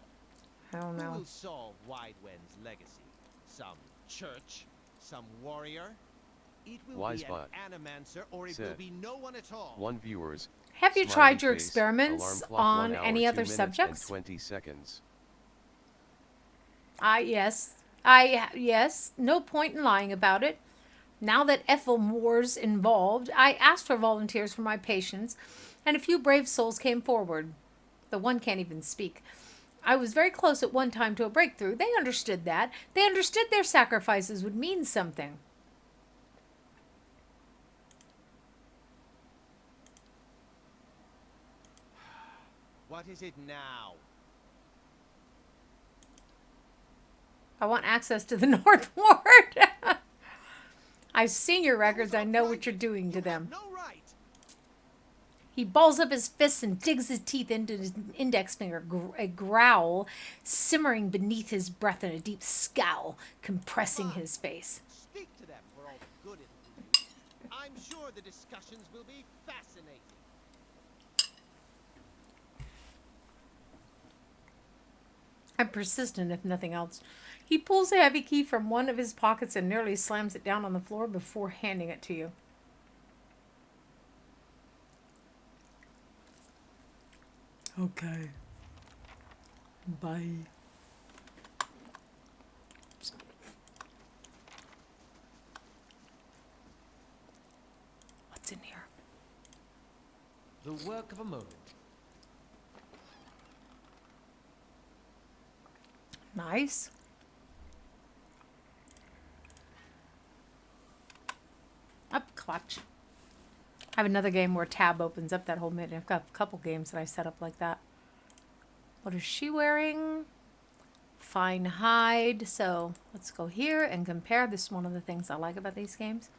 I don't Who know. will solve Widewen's legacy? Some church? Some warrior? It will be Wisebot an animancer, or it said, will be no one at all. One viewers. Have you Smiley tried your face, experiments alarm clock, on 1 hour, any 2 other minutes subjects? And 20 seconds. Yes. No point in lying about it. Now that Iselmyr's involved, I asked for volunteers for my patients, and a few brave souls came forward. The one can't even speak. I was very close at one time to a breakthrough. They understood that. They understood their sacrifices would mean something. What is it now? I want access to the North Ward. I've seen your records. I know what you're doing to them. No right. He balls up his fists and digs his teeth into his index finger, a growl simmering beneath his breath and a deep scowl compressing Fine. his face. Speak to them for all the good it'll do you. I'm sure the discussions will be fascinating. I'm persistent, if nothing else. He pulls a heavy key from one of his pockets and nearly slams it down on the floor before handing it to you. Okay. Bye. What's in here? The work of a moment. Nice. Up, clutch. I have another game where tab opens up that whole menu. I've got a couple games that I set up like that. What is she wearing? Fine hide. So let's go here and compare. This is one of the things I like about these games.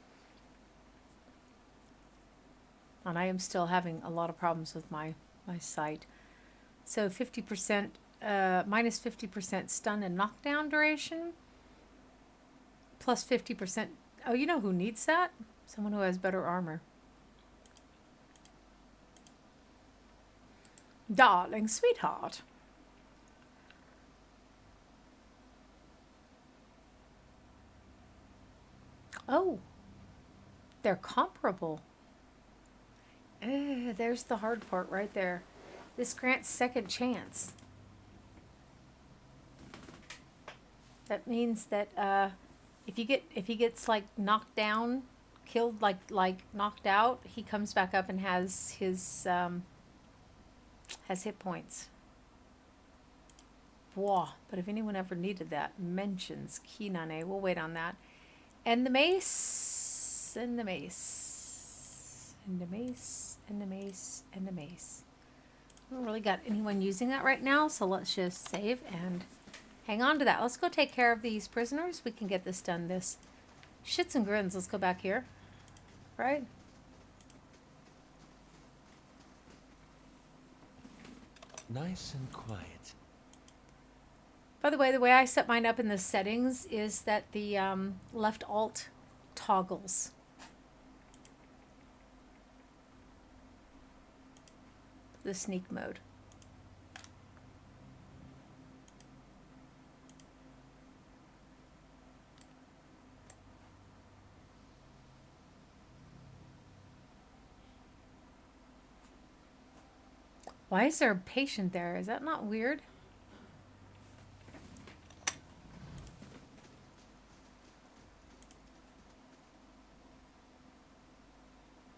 And I am still having a lot of problems with my site. So 50%, minus 50% stun and knockdown duration. Plus 50%. Oh, you know who needs that? Someone who has better armor. Darling sweetheart. Oh, they're comparable. There's the hard part right there. This grants second chance. That means that if he gets like knocked down, killed, like knocked out, he comes back up and has hit points. Whoa, but if anyone ever needed that, mentions Kinane. We'll wait on that. And the mace, and the mace, and the mace, and the mace, and the mace. I haven't really got anyone using that right now, so let's just save and hang on to that. Let's go take care of these prisoners. We can get this done. This shits and grins. Let's go back here. Right? Nice and quiet. By the way I set mine up in the settings is that the left alt toggles. The sneak mode. Why is there a patient there? Is that not weird?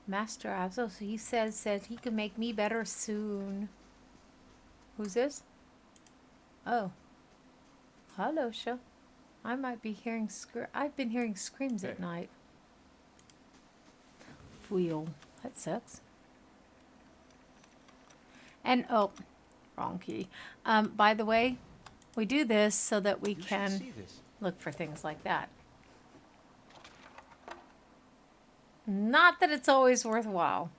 Master Abso, so he says that he can make me better soon. Who's this? Oh. Hello, show. I might be hearing I've been hearing screams at night. Wheel. That sucks. And oh, wrong key. By the way, we do this so that we can look for things like that. Not that it's always worthwhile.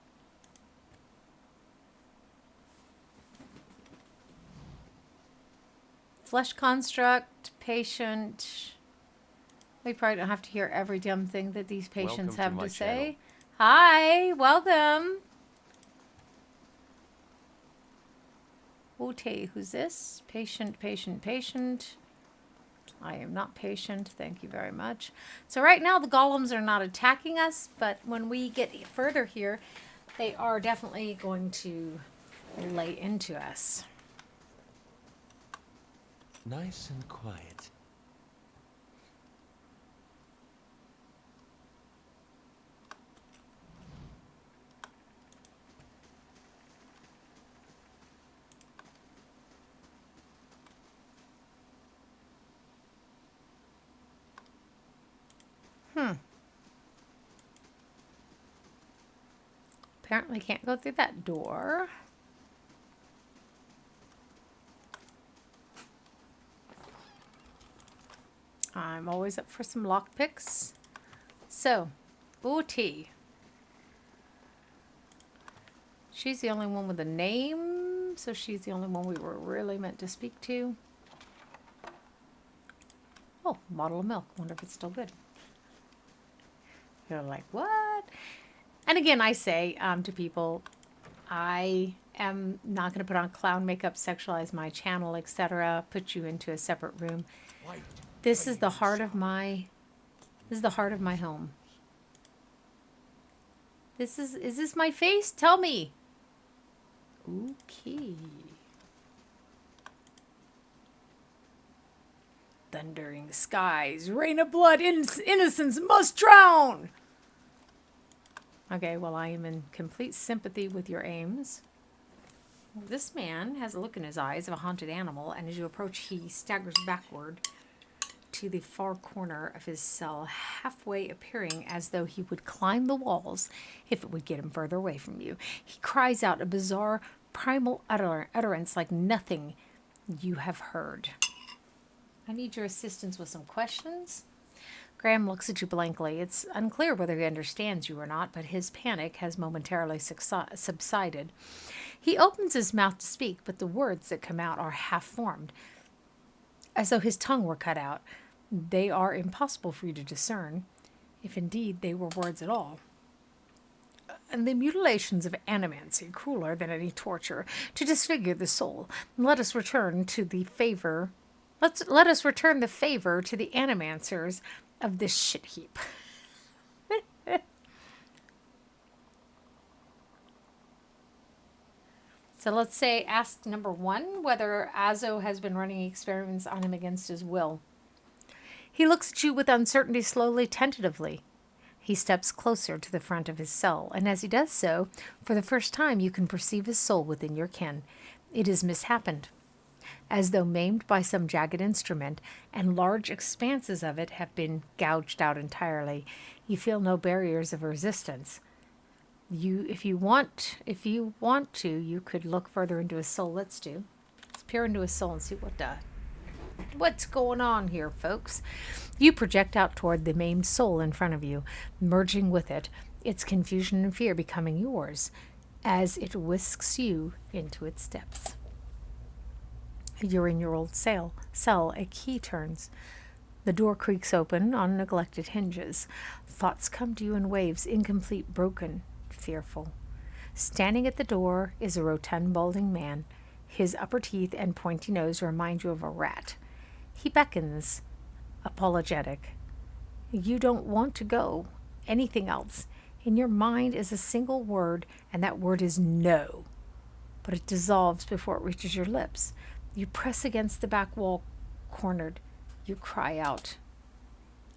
Flesh construct, patient. We probably don't have to hear every damn thing that these patients have to say. Hi, welcome. Okay, who's this? Patient, patient, patient. I am not patient. Thank you very much. So right now the golems are not attacking us, but when we get further here, they are definitely going to lay into us. Nice and quiet. Apparently can't go through that door. I'm always up for some lockpicks. So, Booty. She's the only one with a name, so she's the only one we were really meant to speak to. Oh, bottle of milk. Wonder if it's still good. You're like, what? And again, I say to people, I am not going to put on clown makeup, sexualize my channel, etc., put you into a separate room. This is the heart of my home. Is this my face? Tell me. Okay. Thundering skies, rain of blood, innocence must drown. Okay, well, I am in complete sympathy with your aims. This man has a look in his eyes of a haunted animal, and as you approach, he staggers backward to the far corner of his cell, halfway appearing as though he would climb the walls if it would get him further away from you. He cries out a bizarre, primal utterance like nothing you have heard. I need your assistance with some questions. Graham looks at you blankly. It's unclear whether he understands you or not, but his panic has momentarily subsided. He opens his mouth to speak, but the words that come out are half-formed, as though his tongue were cut out. They are impossible for you to discern, if indeed they were words at all. And the mutilations of animancy, crueler than any torture, to disfigure the soul. Let us return the favor to the animancers of this shit heap. So let's say, ask number 1, whether Azo has been running experiments on him against his will. He looks at you with uncertainty, slowly, tentatively. He steps closer to the front of his cell, and as he does so, for the first time you can perceive his soul within your ken. It is mishappened, as though maimed by some jagged instrument, and large expanses of it have been gouged out entirely. You feel no barriers of resistance. If you want to, you could look further into his soul. Let's peer into his soul and see what's going on here, folks. You project out toward the maimed soul in front of you, merging with it, its confusion and fear becoming yours, as it whisks you into its depths. You're in your old cell. A key turns. The door creaks open on neglected hinges. Thoughts come to you in waves, incomplete, broken, fearful. Standing at the door is a rotund, balding man. His upper teeth and pointy nose remind you of a rat. He beckons, apologetic. You don't want to go. Anything else. In your mind is a single word, and that word is no. But it dissolves before it reaches your lips. You press against the back wall, cornered. You cry out.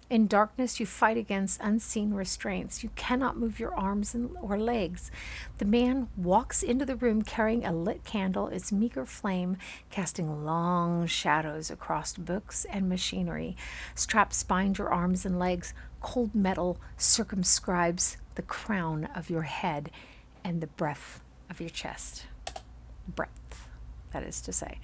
In darkness, you fight against unseen restraints. You cannot move your arms or legs. The man walks into the room carrying a lit candle, its meager flame casting long shadows across books and machinery. Straps bind your arms and legs. Cold metal circumscribes the crown of your head and the breadth of your chest. Breadth, that is to say.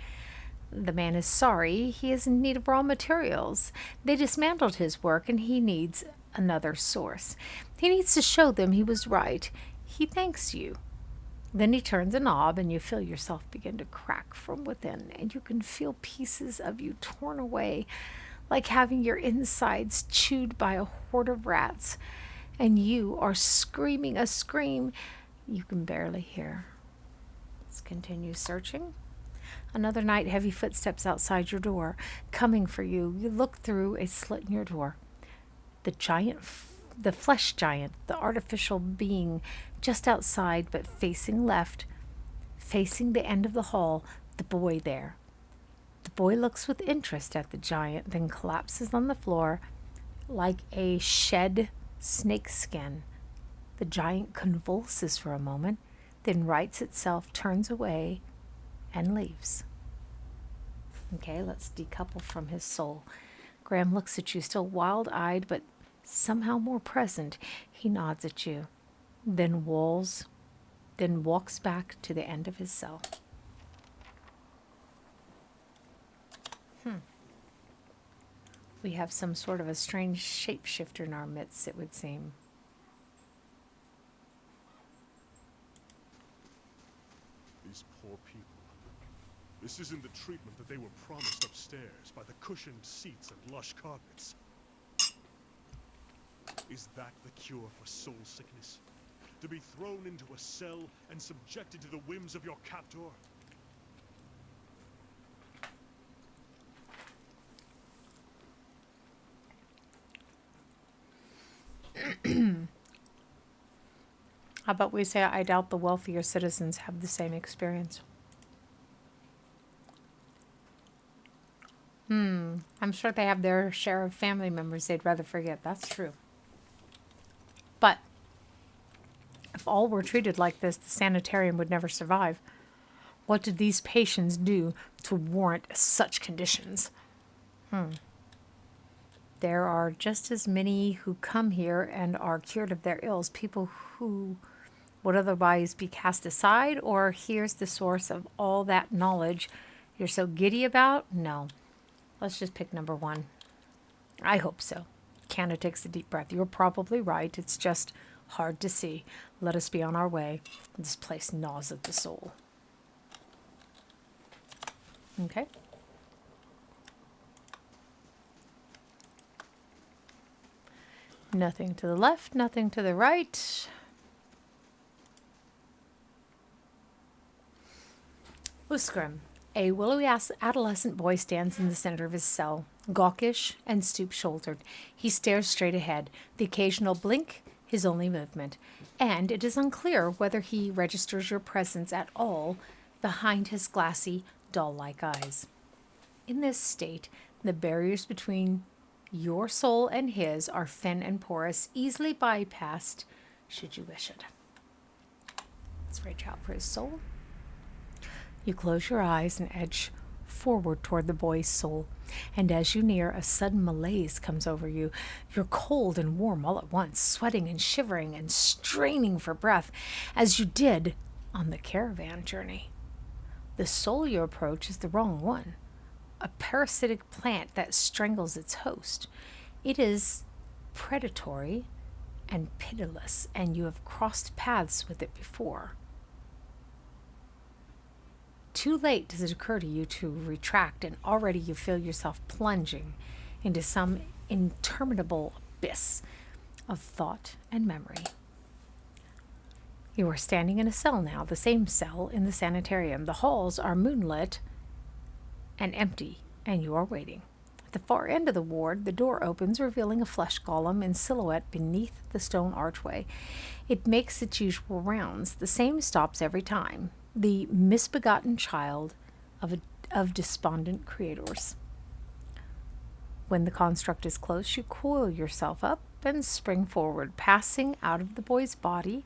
The man is sorry. He is in need of raw materials. They dismantled his work, and he needs another source. He needs to show them he was right. He thanks you. Then he turns a knob, and you feel yourself begin to crack from within, and you can feel pieces of you torn away, like having your insides chewed by a horde of rats, and you are screaming a scream you can barely hear. Let's continue searching. Another night, heavy footsteps outside your door, coming for you. You look through a slit in your door. The flesh giant, the artificial being just outside, but facing left, facing the end of the hall, the boy there. The boy looks with interest at the giant, then collapses on the floor like a shed snakeskin. The giant convulses for a moment, then rights itself, turns away, and leaves. Okay, let's decouple from his soul. Graham looks at you, still wild-eyed, but somehow more present. He nods at you, then walks back to the end of his cell. We have some sort of a strange shapeshifter in our midst, it would seem. This isn't the treatment that they were promised upstairs by the cushioned seats and lush carpets. Is that the cure for soul sickness? To be thrown into a cell and subjected to the whims of your captor? How about we say I doubt the wealthier citizens have the same experience? I'm sure they have their share of family members they'd rather forget. That's true. But if all were treated like this, the sanitarium would never survive. What did these patients do to warrant such conditions? There are just as many who come here and are cured of their ills, people who would otherwise be cast aside, or here's the source of all that knowledge you're so giddy about? No. Let's just pick number one. I hope so. Canna takes a deep breath. You're probably right. It's just hard to see. Let us be on our way. This place gnaws at the soul. Okay. Nothing to the left, nothing to the right. Uskrim. A willowy adolescent boy stands in the center of his cell, gawkish and stoop-shouldered. He stares straight ahead, the occasional blink his only movement, and it is unclear whether he registers your presence at all behind his glassy, doll-like eyes. In this state, the barriers between your soul and his are thin and porous, easily bypassed should you wish it. Let's reach out for his soul. You close your eyes and edge forward toward the boy's soul, and as you near, a sudden malaise comes over you. You're cold and warm all at once, sweating and shivering and straining for breath, as you did on the caravan journey. The soul you approach is the wrong one, a parasitic plant that strangles its host. It is predatory and pitiless, and you have crossed paths with it before. Too late does it occur to you to retract, and already you feel yourself plunging into some interminable abyss of thought and memory. You are standing in a cell now, the same cell in the sanitarium. The halls are moonlit and empty, and you are waiting. At the far end of the ward, the door opens, revealing a flesh golem in silhouette beneath the stone archway. It makes its usual rounds. The same stops every time. The misbegotten child of despondent creators. When the construct is close, you coil yourself up and spring forward, passing out of the boy's body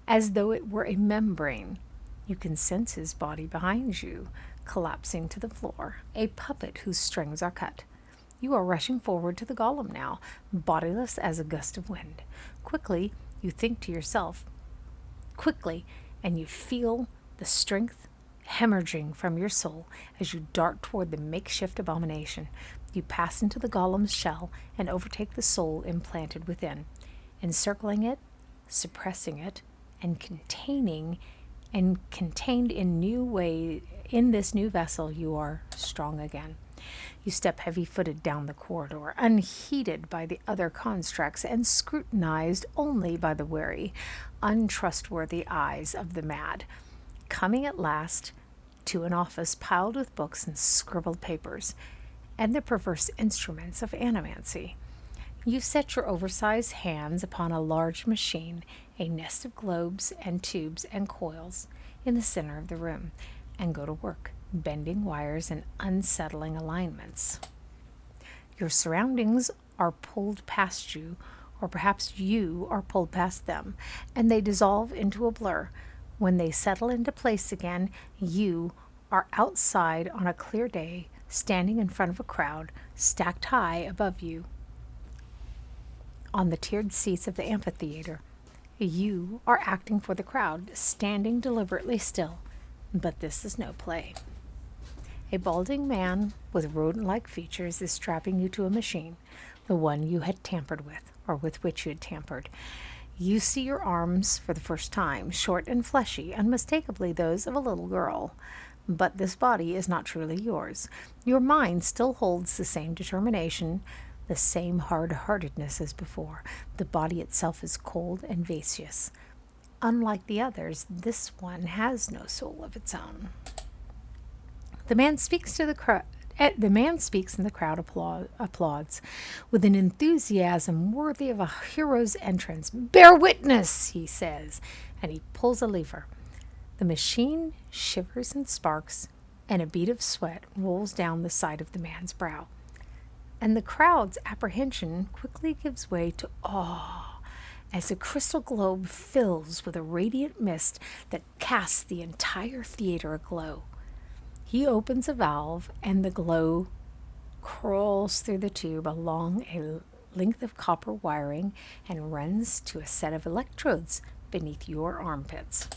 as though it were a membrane. You can sense his body behind you, collapsing to the floor, a puppet whose strings are cut. You are rushing forward to the golem now, bodiless as a gust of wind. Quickly, you think to yourself. Quickly, and you feel the strength hemorrhaging from your soul as you dart toward the makeshift abomination. You pass into the golem's shell and overtake the soul implanted within, encircling it, suppressing it, and contained in this new vessel. You are strong again. You step heavy-footed down the corridor, unheeded by the other constructs and scrutinized only by the wary, untrustworthy eyes of the mad. Coming at last to an office piled with books and scribbled papers, and the perverse instruments of animancy. You set your oversized hands upon a large machine, a nest of globes and tubes and coils in the center of the room, and go to work, bending wires and unsettling alignments. Your surroundings are pulled past you, or perhaps you are pulled past them, and they dissolve into a blur. When they settle into place again, you are outside on a clear day, standing in front of a crowd stacked high above you. On the tiered seats of the amphitheater, you are acting for the crowd, standing deliberately still. But this is no play. A balding man with rodent-like features is strapping you to a machine, the one you had tampered with, or with which you had tampered. You see your arms for the first time, short and fleshy, unmistakably those of a little girl. But this body is not truly yours. Your mind still holds the same determination, the same hard-heartedness as before. The body itself is cold and vacuous. Unlike the others, this one has no soul of its own. The man speaks to the crowd. The man speaks and the crowd applauds with an enthusiasm worthy of a hero's entrance. "Bear witness," he says, and he pulls a lever. The machine shivers and sparks, and a bead of sweat rolls down the side of the man's brow. And the crowd's apprehension quickly gives way to awe as the crystal globe fills with a radiant mist that casts the entire theater aglow. He opens a valve, and the glow crawls through the tube along a length of copper wiring and runs to a set of electrodes beneath your armpits.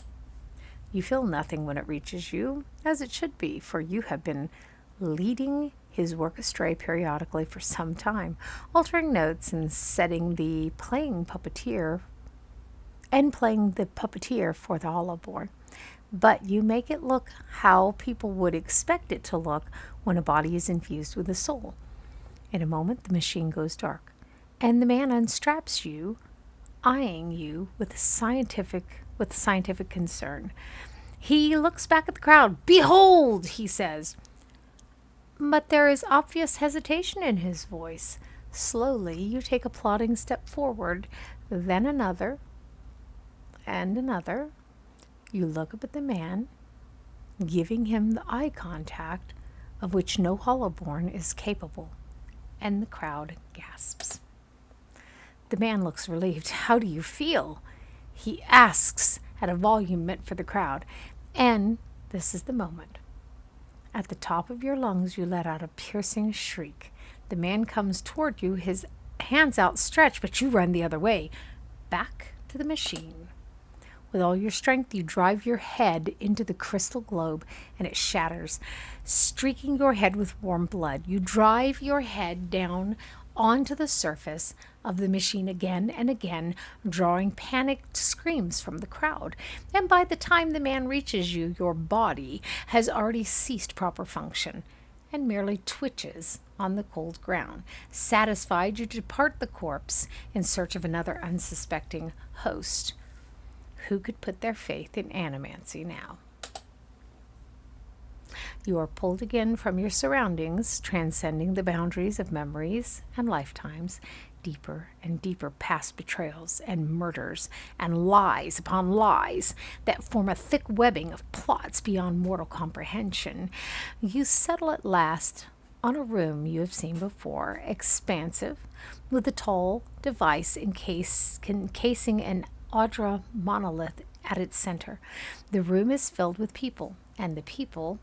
You feel nothing when it reaches you, as it should be, for you have been leading his work astray periodically for some time, altering notes and playing the puppeteer for the Hollowborn. But you make it look how people would expect it to look when a body is infused with a soul. In a moment, the machine goes dark, and the man unstraps you, eyeing you with scientific concern. He looks back at the crowd. "Behold," he says. But there is obvious hesitation in his voice. Slowly, you take a plodding step forward, then another, and another. You look up at the man, giving him the eye contact of which no Hollowborn is capable, and the crowd gasps. The man looks relieved. "How do you feel?" he asks at a volume meant for the crowd. And this is the moment. At the top of your lungs, you let out a piercing shriek. The man comes toward you, his hands outstretched, but you run the other way, back to the machine. With all your strength, you drive your head into the crystal globe, and it shatters, streaking your head with warm blood. You drive your head down onto the surface of the machine again and again, drawing panicked screams from the crowd. And by the time the man reaches you, your body has already ceased proper function and merely twitches on the cold ground. Satisfied, you depart the corpse in search of another unsuspecting host. Who could put their faith in animancy now? You are pulled again from your surroundings, transcending the boundaries of memories and lifetimes, deeper and deeper past betrayals and murders and lies upon lies that form a thick webbing of plots beyond mortal comprehension. You settle at last on a room you have seen before, expansive, with a tall device encasing an Audra monolith at its center. The room is filled with people, and the people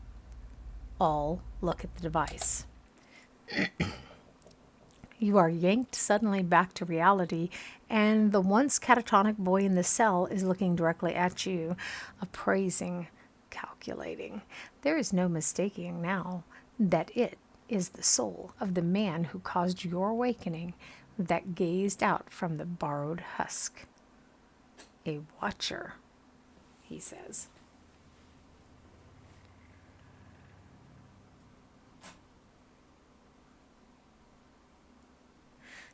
all look at the device. You are yanked suddenly back to reality, and the once catatonic boy in the cell is looking directly at you, appraising, calculating. There is no mistaking now that it is the soul of the man who caused your awakening that gazed out from the borrowed husk. "A watcher," he says.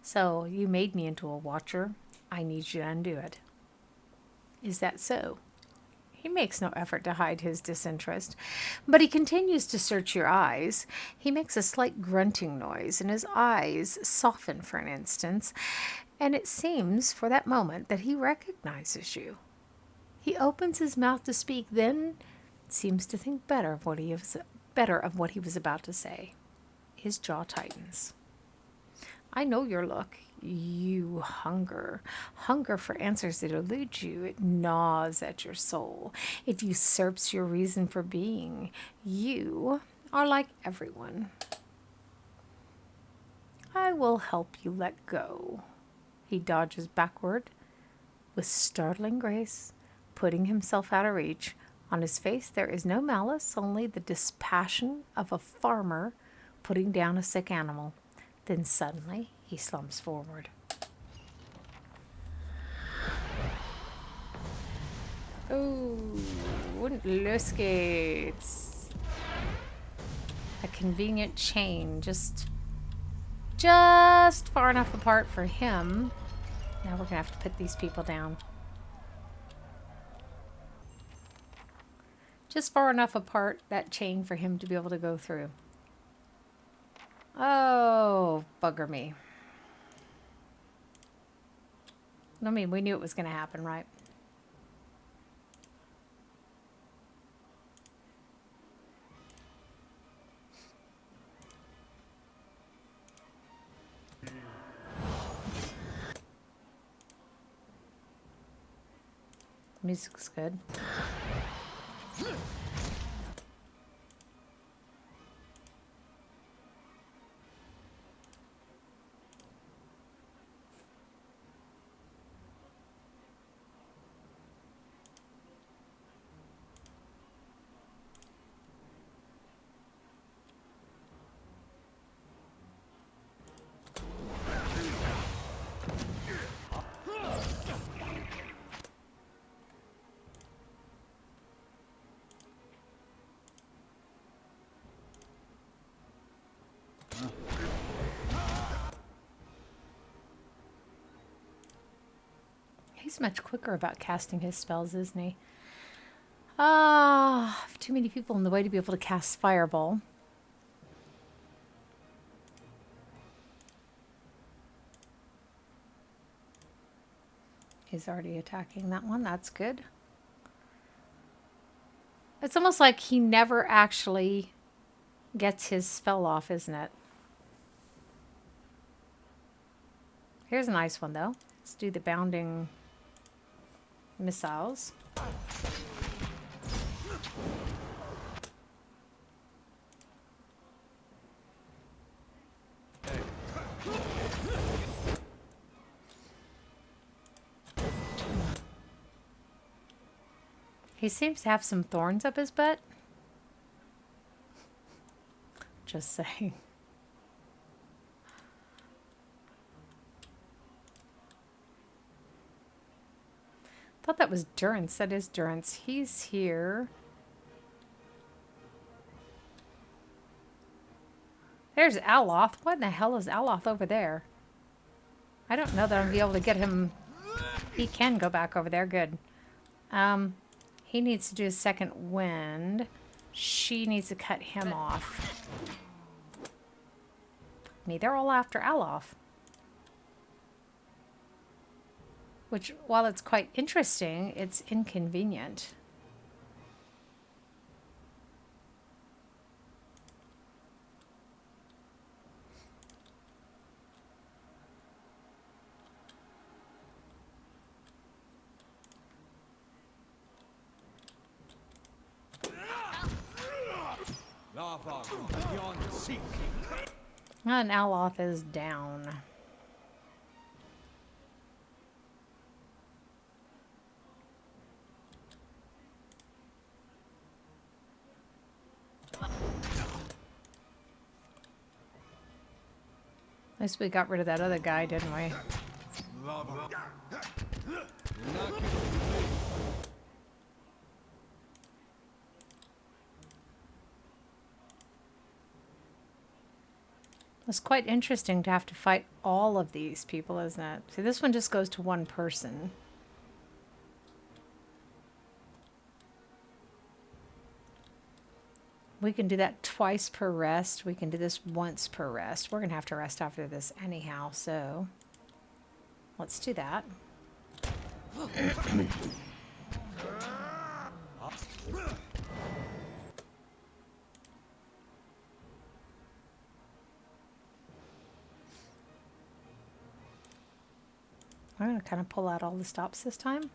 "So, you made me into a watcher. I need you to undo it." "Is that so?" He makes no effort to hide his disinterest, but he continues to search your eyes. He makes a slight grunting noise, and his eyes soften for an instant, and it seems for that moment that he recognizes you. He opens his mouth to speak, then seems to think better of what he was about to say. His jaw tightens. "I know your look. You hunger for answers that elude you. It gnaws at your soul. It usurps your reason for being. You are like everyone. I will help you let go." He dodges backward with startling grace, putting himself out of reach. On his face there is no malice, only the dispassion of a farmer putting down a sick animal. Then suddenly he slumps forward. Oh, und los geht's. A convenient chain, just far enough apart for him. Now we're gonna have to put these people down. Just far enough apart, that chain, for him to be able to go through. Oh, bugger me. I mean, we knew it was gonna happen, right? Music's good. He's much quicker about casting his spells, isn't he? Ah, too many people in the way to be able to cast Fireball. He's already attacking that one. That's good. It's almost like he never actually gets his spell off, isn't it? Here's a nice one, though. Let's do the bounding missiles. He seems to have some thorns up his butt. Just saying. Thought that was Durance. That is Durance. He's here. There's Aloth. What in the hell is Aloth over there? I don't know that I'm going to be able to get him. He can go back over there. Good. He needs to do a second wind. She needs to cut him off. They're all after Aloth. Which, while it's quite interesting, it's inconvenient. And Aloth is down. At least we got rid of that other guy, didn't we? It's quite interesting to have to fight all of these people, isn't it? See, this one just goes to one person. We can do that twice per rest. We can do this once per rest. We're going to have to rest after this anyhow, so let's do that. I'm going to kind of pull out all the stops this time.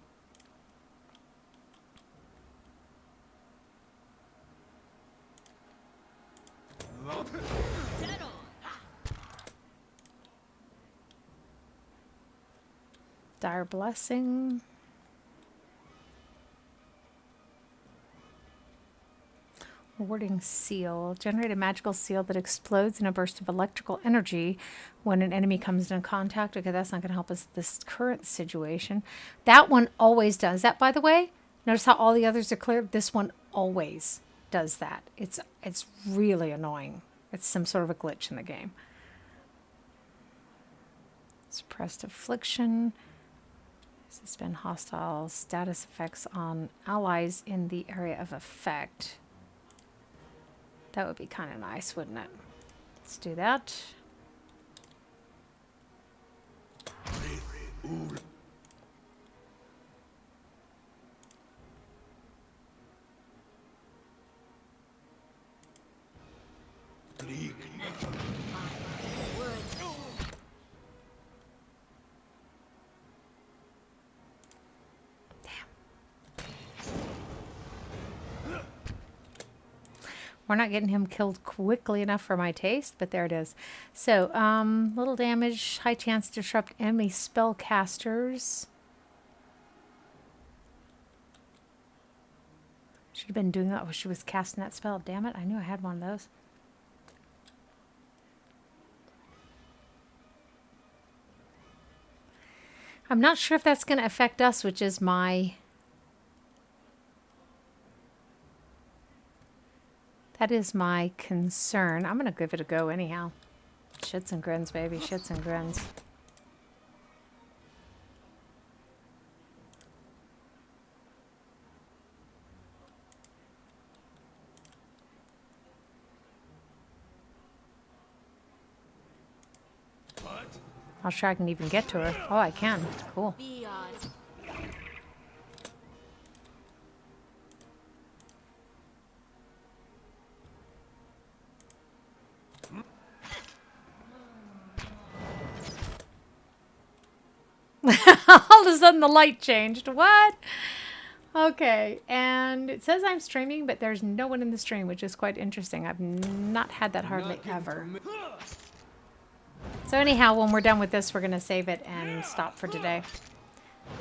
Dire Blessing. Warding Seal. Generate a magical seal that explodes in a burst of electrical energy when an enemy comes into contact. Okay, that's not going to help us in this current situation. That one always does that, by the way. Notice how all the others are clear? This one always does that. It's really annoying. It's some sort of a glitch in the game. Suppressed affliction. Suspend hostile status effects on allies in the area of effect. That would be kind of nice, wouldn't it? Let's do that. We're not getting him killed quickly enough for my taste, but there it is. So, little damage, high chance to disrupt enemy spellcasters. Should have been doing that while she was casting that spell. Damn it, I knew I had one of those. I'm not sure if that's going to affect us, which is my... That is my concern. I'm going to give it a go anyhow. Shits and grins, baby. Shits and grins. I'll sure I can even get to her. Oh, I can. Cool. All of a sudden the light changed. What? Okay, and it says I'm streaming, but there's no one in the stream, which is quite interesting. I've not had that hardly ever. So anyhow, when we're done with this, we're going to save it and stop for today.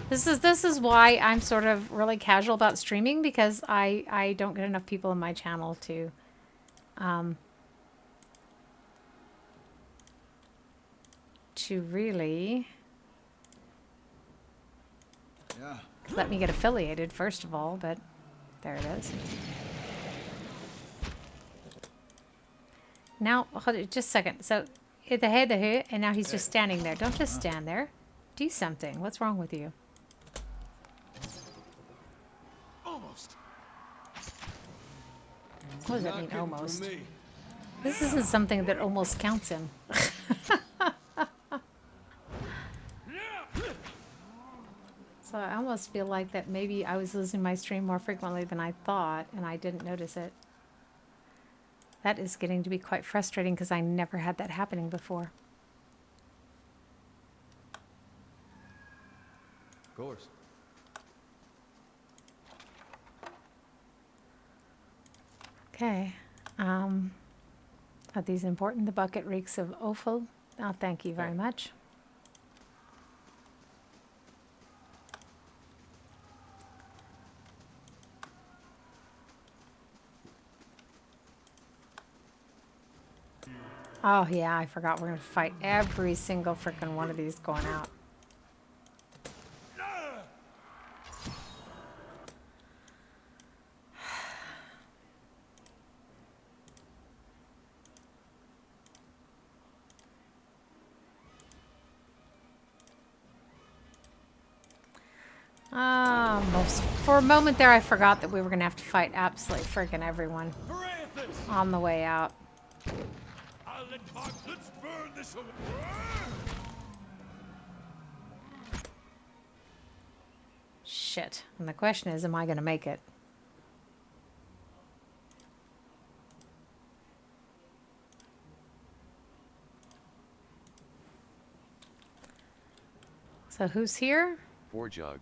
This is why I'm sort of really casual about streaming, because I don't get enough people in my channel to really let me get affiliated, first of all, but there it is. Now, hold it just a second. So, hit the head, and now he's just standing there. Don't just stand there. Do something. What's wrong with you? Almost. What does that mean, almost? This isn't something that almost counts in. So I almost feel like that maybe I was losing my stream more frequently than I thought, and I didn't notice it. That is getting to be quite frustrating because I never had that happening before. Of course. Okay. Are these important? The bucket reeks of offal. Oh, thank you very much. Oh, yeah, I forgot we're going to fight every single frickin' one of these going out. For a moment there, I forgot that we were going to have to fight absolutely frickin' everyone on the way out. Let's burn this away. Shit. And the question is, am I going to make it? So who's here? Forjug.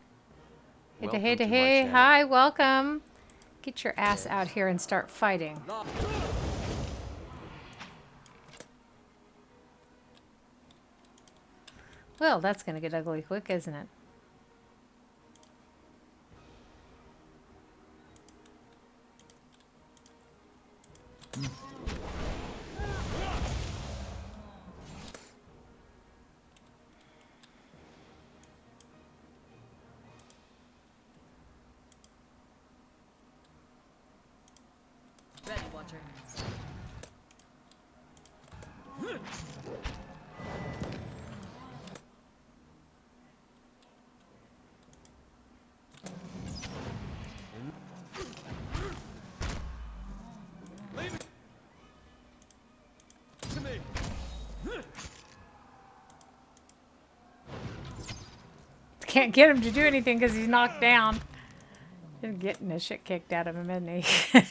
Hey, hi, welcome. Get your ass out here and start fighting. Well, that's going to get ugly quick, isn't it? Watcher. Leave it to me. Can't get him to do anything because he's knocked down. He's getting the shit kicked out of him, isn't he?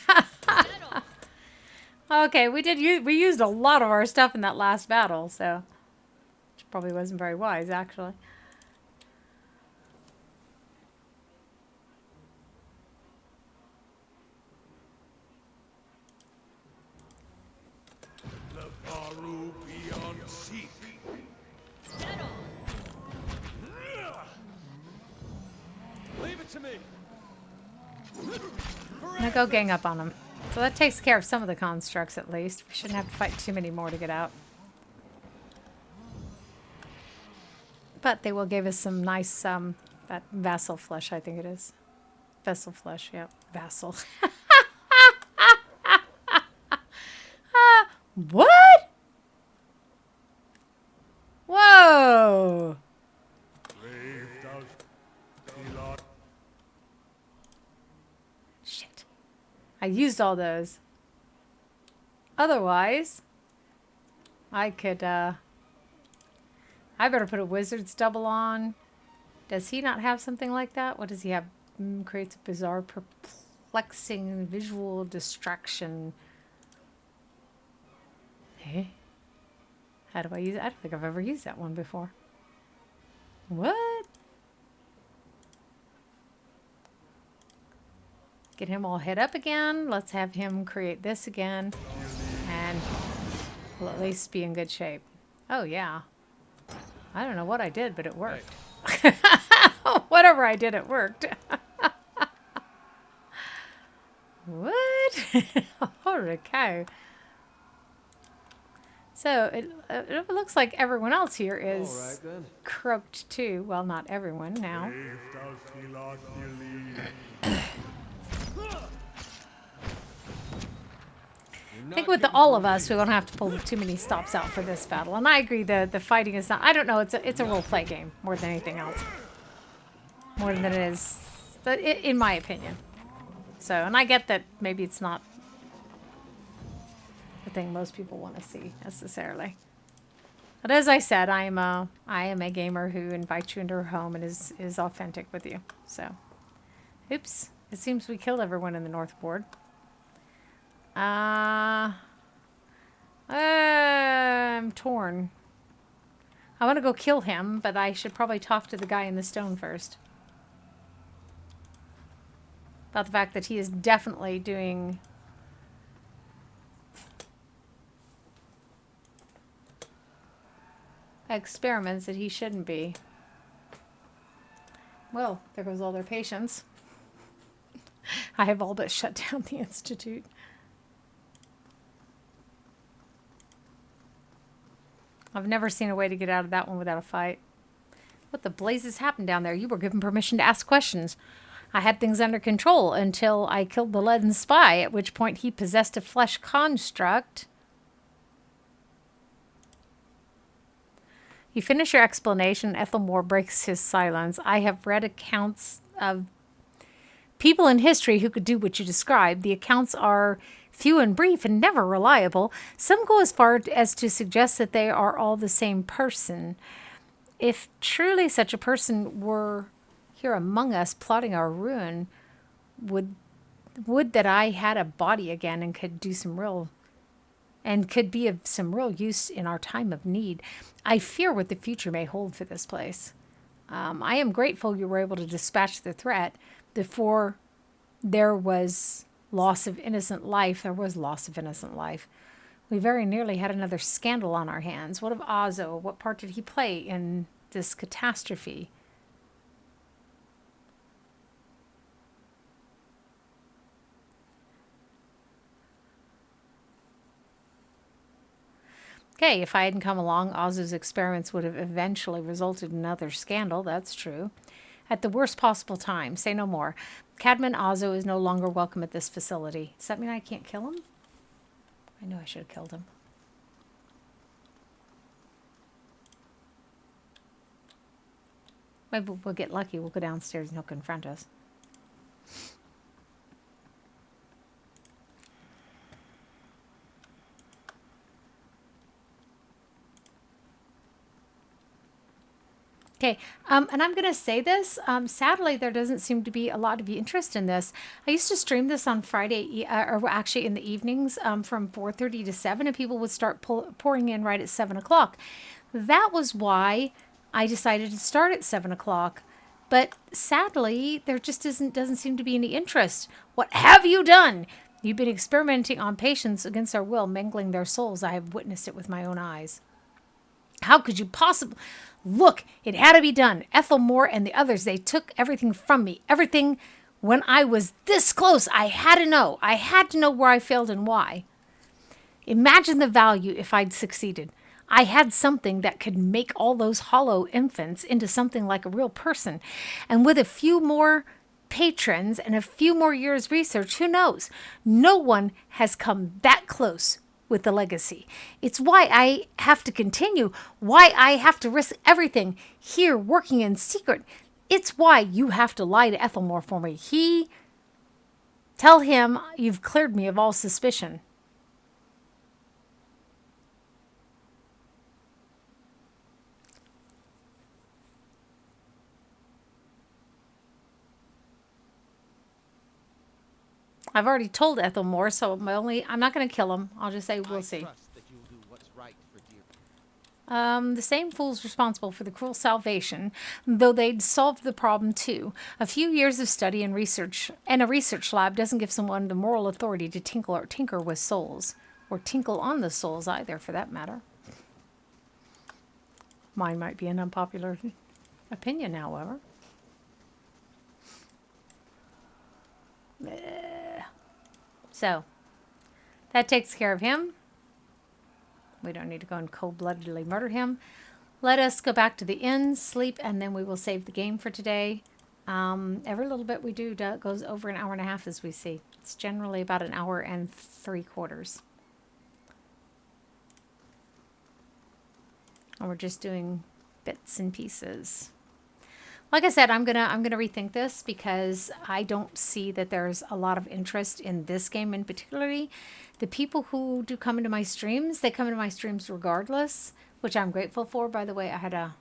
Okay, we used a lot of our stuff in that last battle, so which probably wasn't very wise, actually. The Baru beyond seek. Leave it to me. Now go gang up on him. So that takes care of some of the constructs, at least. We shouldn't have to fight too many more to get out. But they will give us some nice, that vassal flesh, I think it is. Vessel flesh, yep. Vassal. What? Whoa! Brave does Elot. Shit. I used all those. Otherwise, I could, I better put a wizard's double on. Does he not have something like that? What does he have? Creates a bizarre, perplexing visual distraction. Eh? How do I use it? I don't think I've ever used that one before. What? Get him all hit up again. Let's have him create this again. And we'll at least be in good shape. Oh, yeah. I don't know what I did, but it worked. Whatever I did, it worked. What? Holy cow. So it looks like everyone else here is croaked too. Well, not everyone now. Brave does Elot believe. I think with all of us, we won't have to pull too many stops out for this battle. And I agree, the fighting is not... I don't know, it's a role-play game more than anything else. More than it is... in my opinion. So, and I get that maybe it's not the thing most people want to see, necessarily. But as I said, I am a gamer who invites you into her home and is authentic with you. So, oops. It seems we killed everyone in the North Ward. I'm torn. I want to go kill him, but I should probably talk to the guy in the stone first. About the fact that he is definitely doing... experiments that he shouldn't be. Well, there goes all their patience. I have all but shut down the Institute. I've never seen a way to get out of that one without a fight. What the blazes happened down there? You were given permission to ask questions. I had things under control until I killed the Leaden Spy, at which point he possessed a flesh construct. You finish your explanation. Iselmyr breaks his silence. I have read accounts of people in history who could do what you described. The accounts are few and brief and never reliable. Some go as far as to suggest that they are all the same person. If truly such a person were here among us plotting our ruin, would that I had a body again and could do some real... and could be of some real use in our time of need. I fear what the future may hold for this place. I am grateful you were able to dispatch the threat before there was loss of innocent life. There was loss of innocent life. We very nearly had another scandal on our hands. What of Azo? What part did he play in this catastrophe? Okay, if I hadn't come along, Oz's experiments would have eventually resulted in another scandal. That's true. At the worst possible time. Say no more. Cadman Ozo is no longer welcome at this facility. Does that mean I can't kill him? I knew I should have killed him. Maybe we'll get lucky. We'll go downstairs and he'll confront us. Okay, and I'm going to say this. Sadly, there doesn't seem to be a lot of interest in this. I used to stream this on Friday, or actually in the evenings from 4:30 to 7, and people would start pouring in right at 7 o'clock. That was why I decided to start at 7 o'clock. But sadly, there just doesn't seem to be any interest. What have you done? You've been experimenting on patients against our will, mangling their souls. I have witnessed it with my own eyes. How could you possibly... Look, it had to be done. Iselmyr and the others, they took everything from me. Everything. When I was this close, I had to know. I had to know where I failed and why. Imagine the value if I'd succeeded. I had something that could make all those hollow infants into something like a real person. And with a few more patrons and a few more years' research, who knows? No one has come that close with the legacy. It's why I have to continue, why I have to risk everything here working in secret. It's why you have to lie to Iselmyr for me. Tell him you've cleared me of all suspicion. I've already told Iselmyr, so I'm not going to kill him. I'll just say we'll see. That you'll do what's right for dear. The same fool's responsible for the cruel salvation, though they'd solved the problem too. A few years of study and research, and a research lab doesn't give someone the moral authority to tinker with souls, or tinkle on the souls either, for that matter. Mine might be an unpopular opinion, however. So, that takes care of him. We don't need to go and cold-bloodedly murder him. Let us go back to the inn, sleep, and then we will save the game for today. Every little bit we do goes over an hour and a half, as we see. It's generally about an hour and 3/4. And we're just doing bits and pieces. Like I said, I'm gonna rethink this because I don't see that there's a lot of interest in this game in particularly. The people who do come into my streams, they come into my streams regardless, which I'm grateful for. By the way, I had a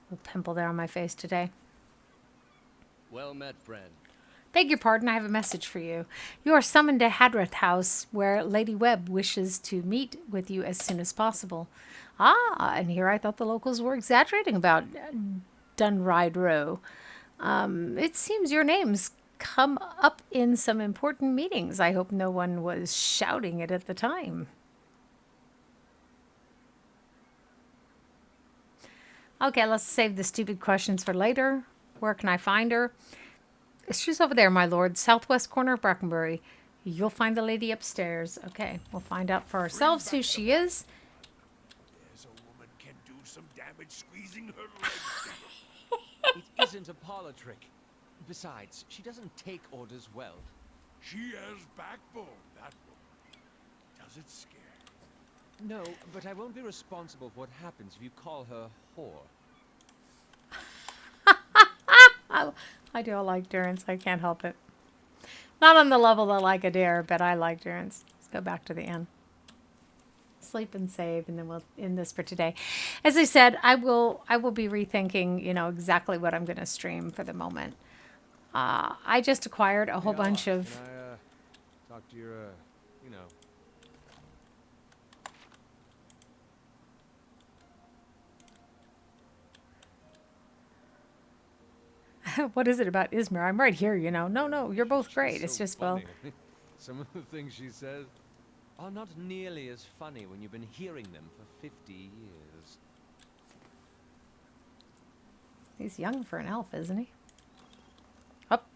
little pimple there on my face today. Well met, friend. Beg your pardon, I have a message for you. You are summoned to Hadrith House, where Lady Webb wishes to meet with you as soon as possible. Ah, and here I thought the locals were exaggerating about Dunride Row. It seems your name's come up in some important meetings. I hope no one was shouting it at the time. Okay, let's save the stupid questions for later. Where can I find her? She's over there, my lord. Southwest corner of Brackenbury. You'll find the lady upstairs. Okay, we'll find out for ourselves who she is. There's a woman can do some damage squeezing her legs. It isn't a parlor trick. Besides, she doesn't take orders well. She has backbone, that woman. Does it scare? No, but I won't be responsible for what happens if you call her whore. I do like Durance. I can't help it. Not on the level that I like Adair, but I like Durance. Let's go back to the inn. Sleep and save, and then we'll end this for today. As I said, I will be rethinking, exactly what I'm going to stream for the moment. I just acquired a whole bunch of... Can I talk to your, What is it about Iselmyr? I'm right here, No, you're both great. She's It's so just, well... funny. Some of the things she says Are not nearly as funny when you've been hearing them for 50 years. He's young for an elf, isn't he? Up.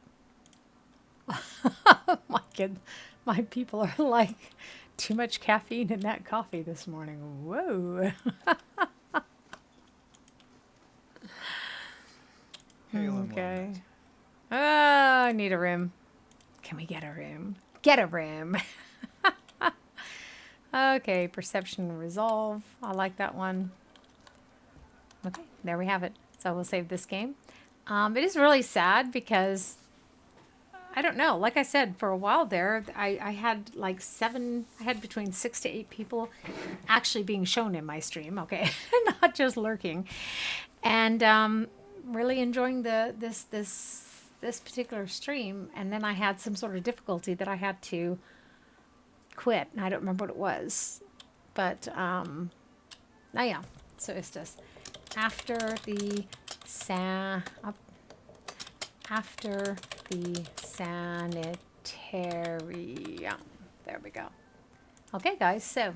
My kid, my people are like, too much caffeine in that coffee this morning. Whoa. Okay. I need a room. Can we get a room? Get a room. Okay, perception and resolve. I like that one. Okay, there we have it. So we'll save this game. It is really sad because I don't know. Like I said, for a while there, I had like I had between 6 to 8 people actually being shown in my stream. Okay, not just lurking, and really enjoying this particular stream. And then I had some sort of difficulty that I had to quit, and I don't remember what it was, but oh yeah. So it's just after the after the sanitarium. There we go. Okay, guys. So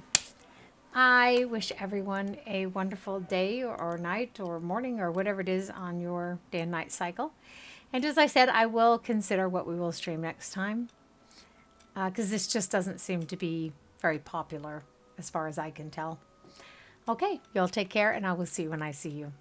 I wish everyone a wonderful day or night or morning or whatever it is on your day and night cycle. And as I said, I will consider what we will stream next time. Because this just doesn't seem to be very popular as far as I can tell. Okay, y'all take care, and I will see you when I see you.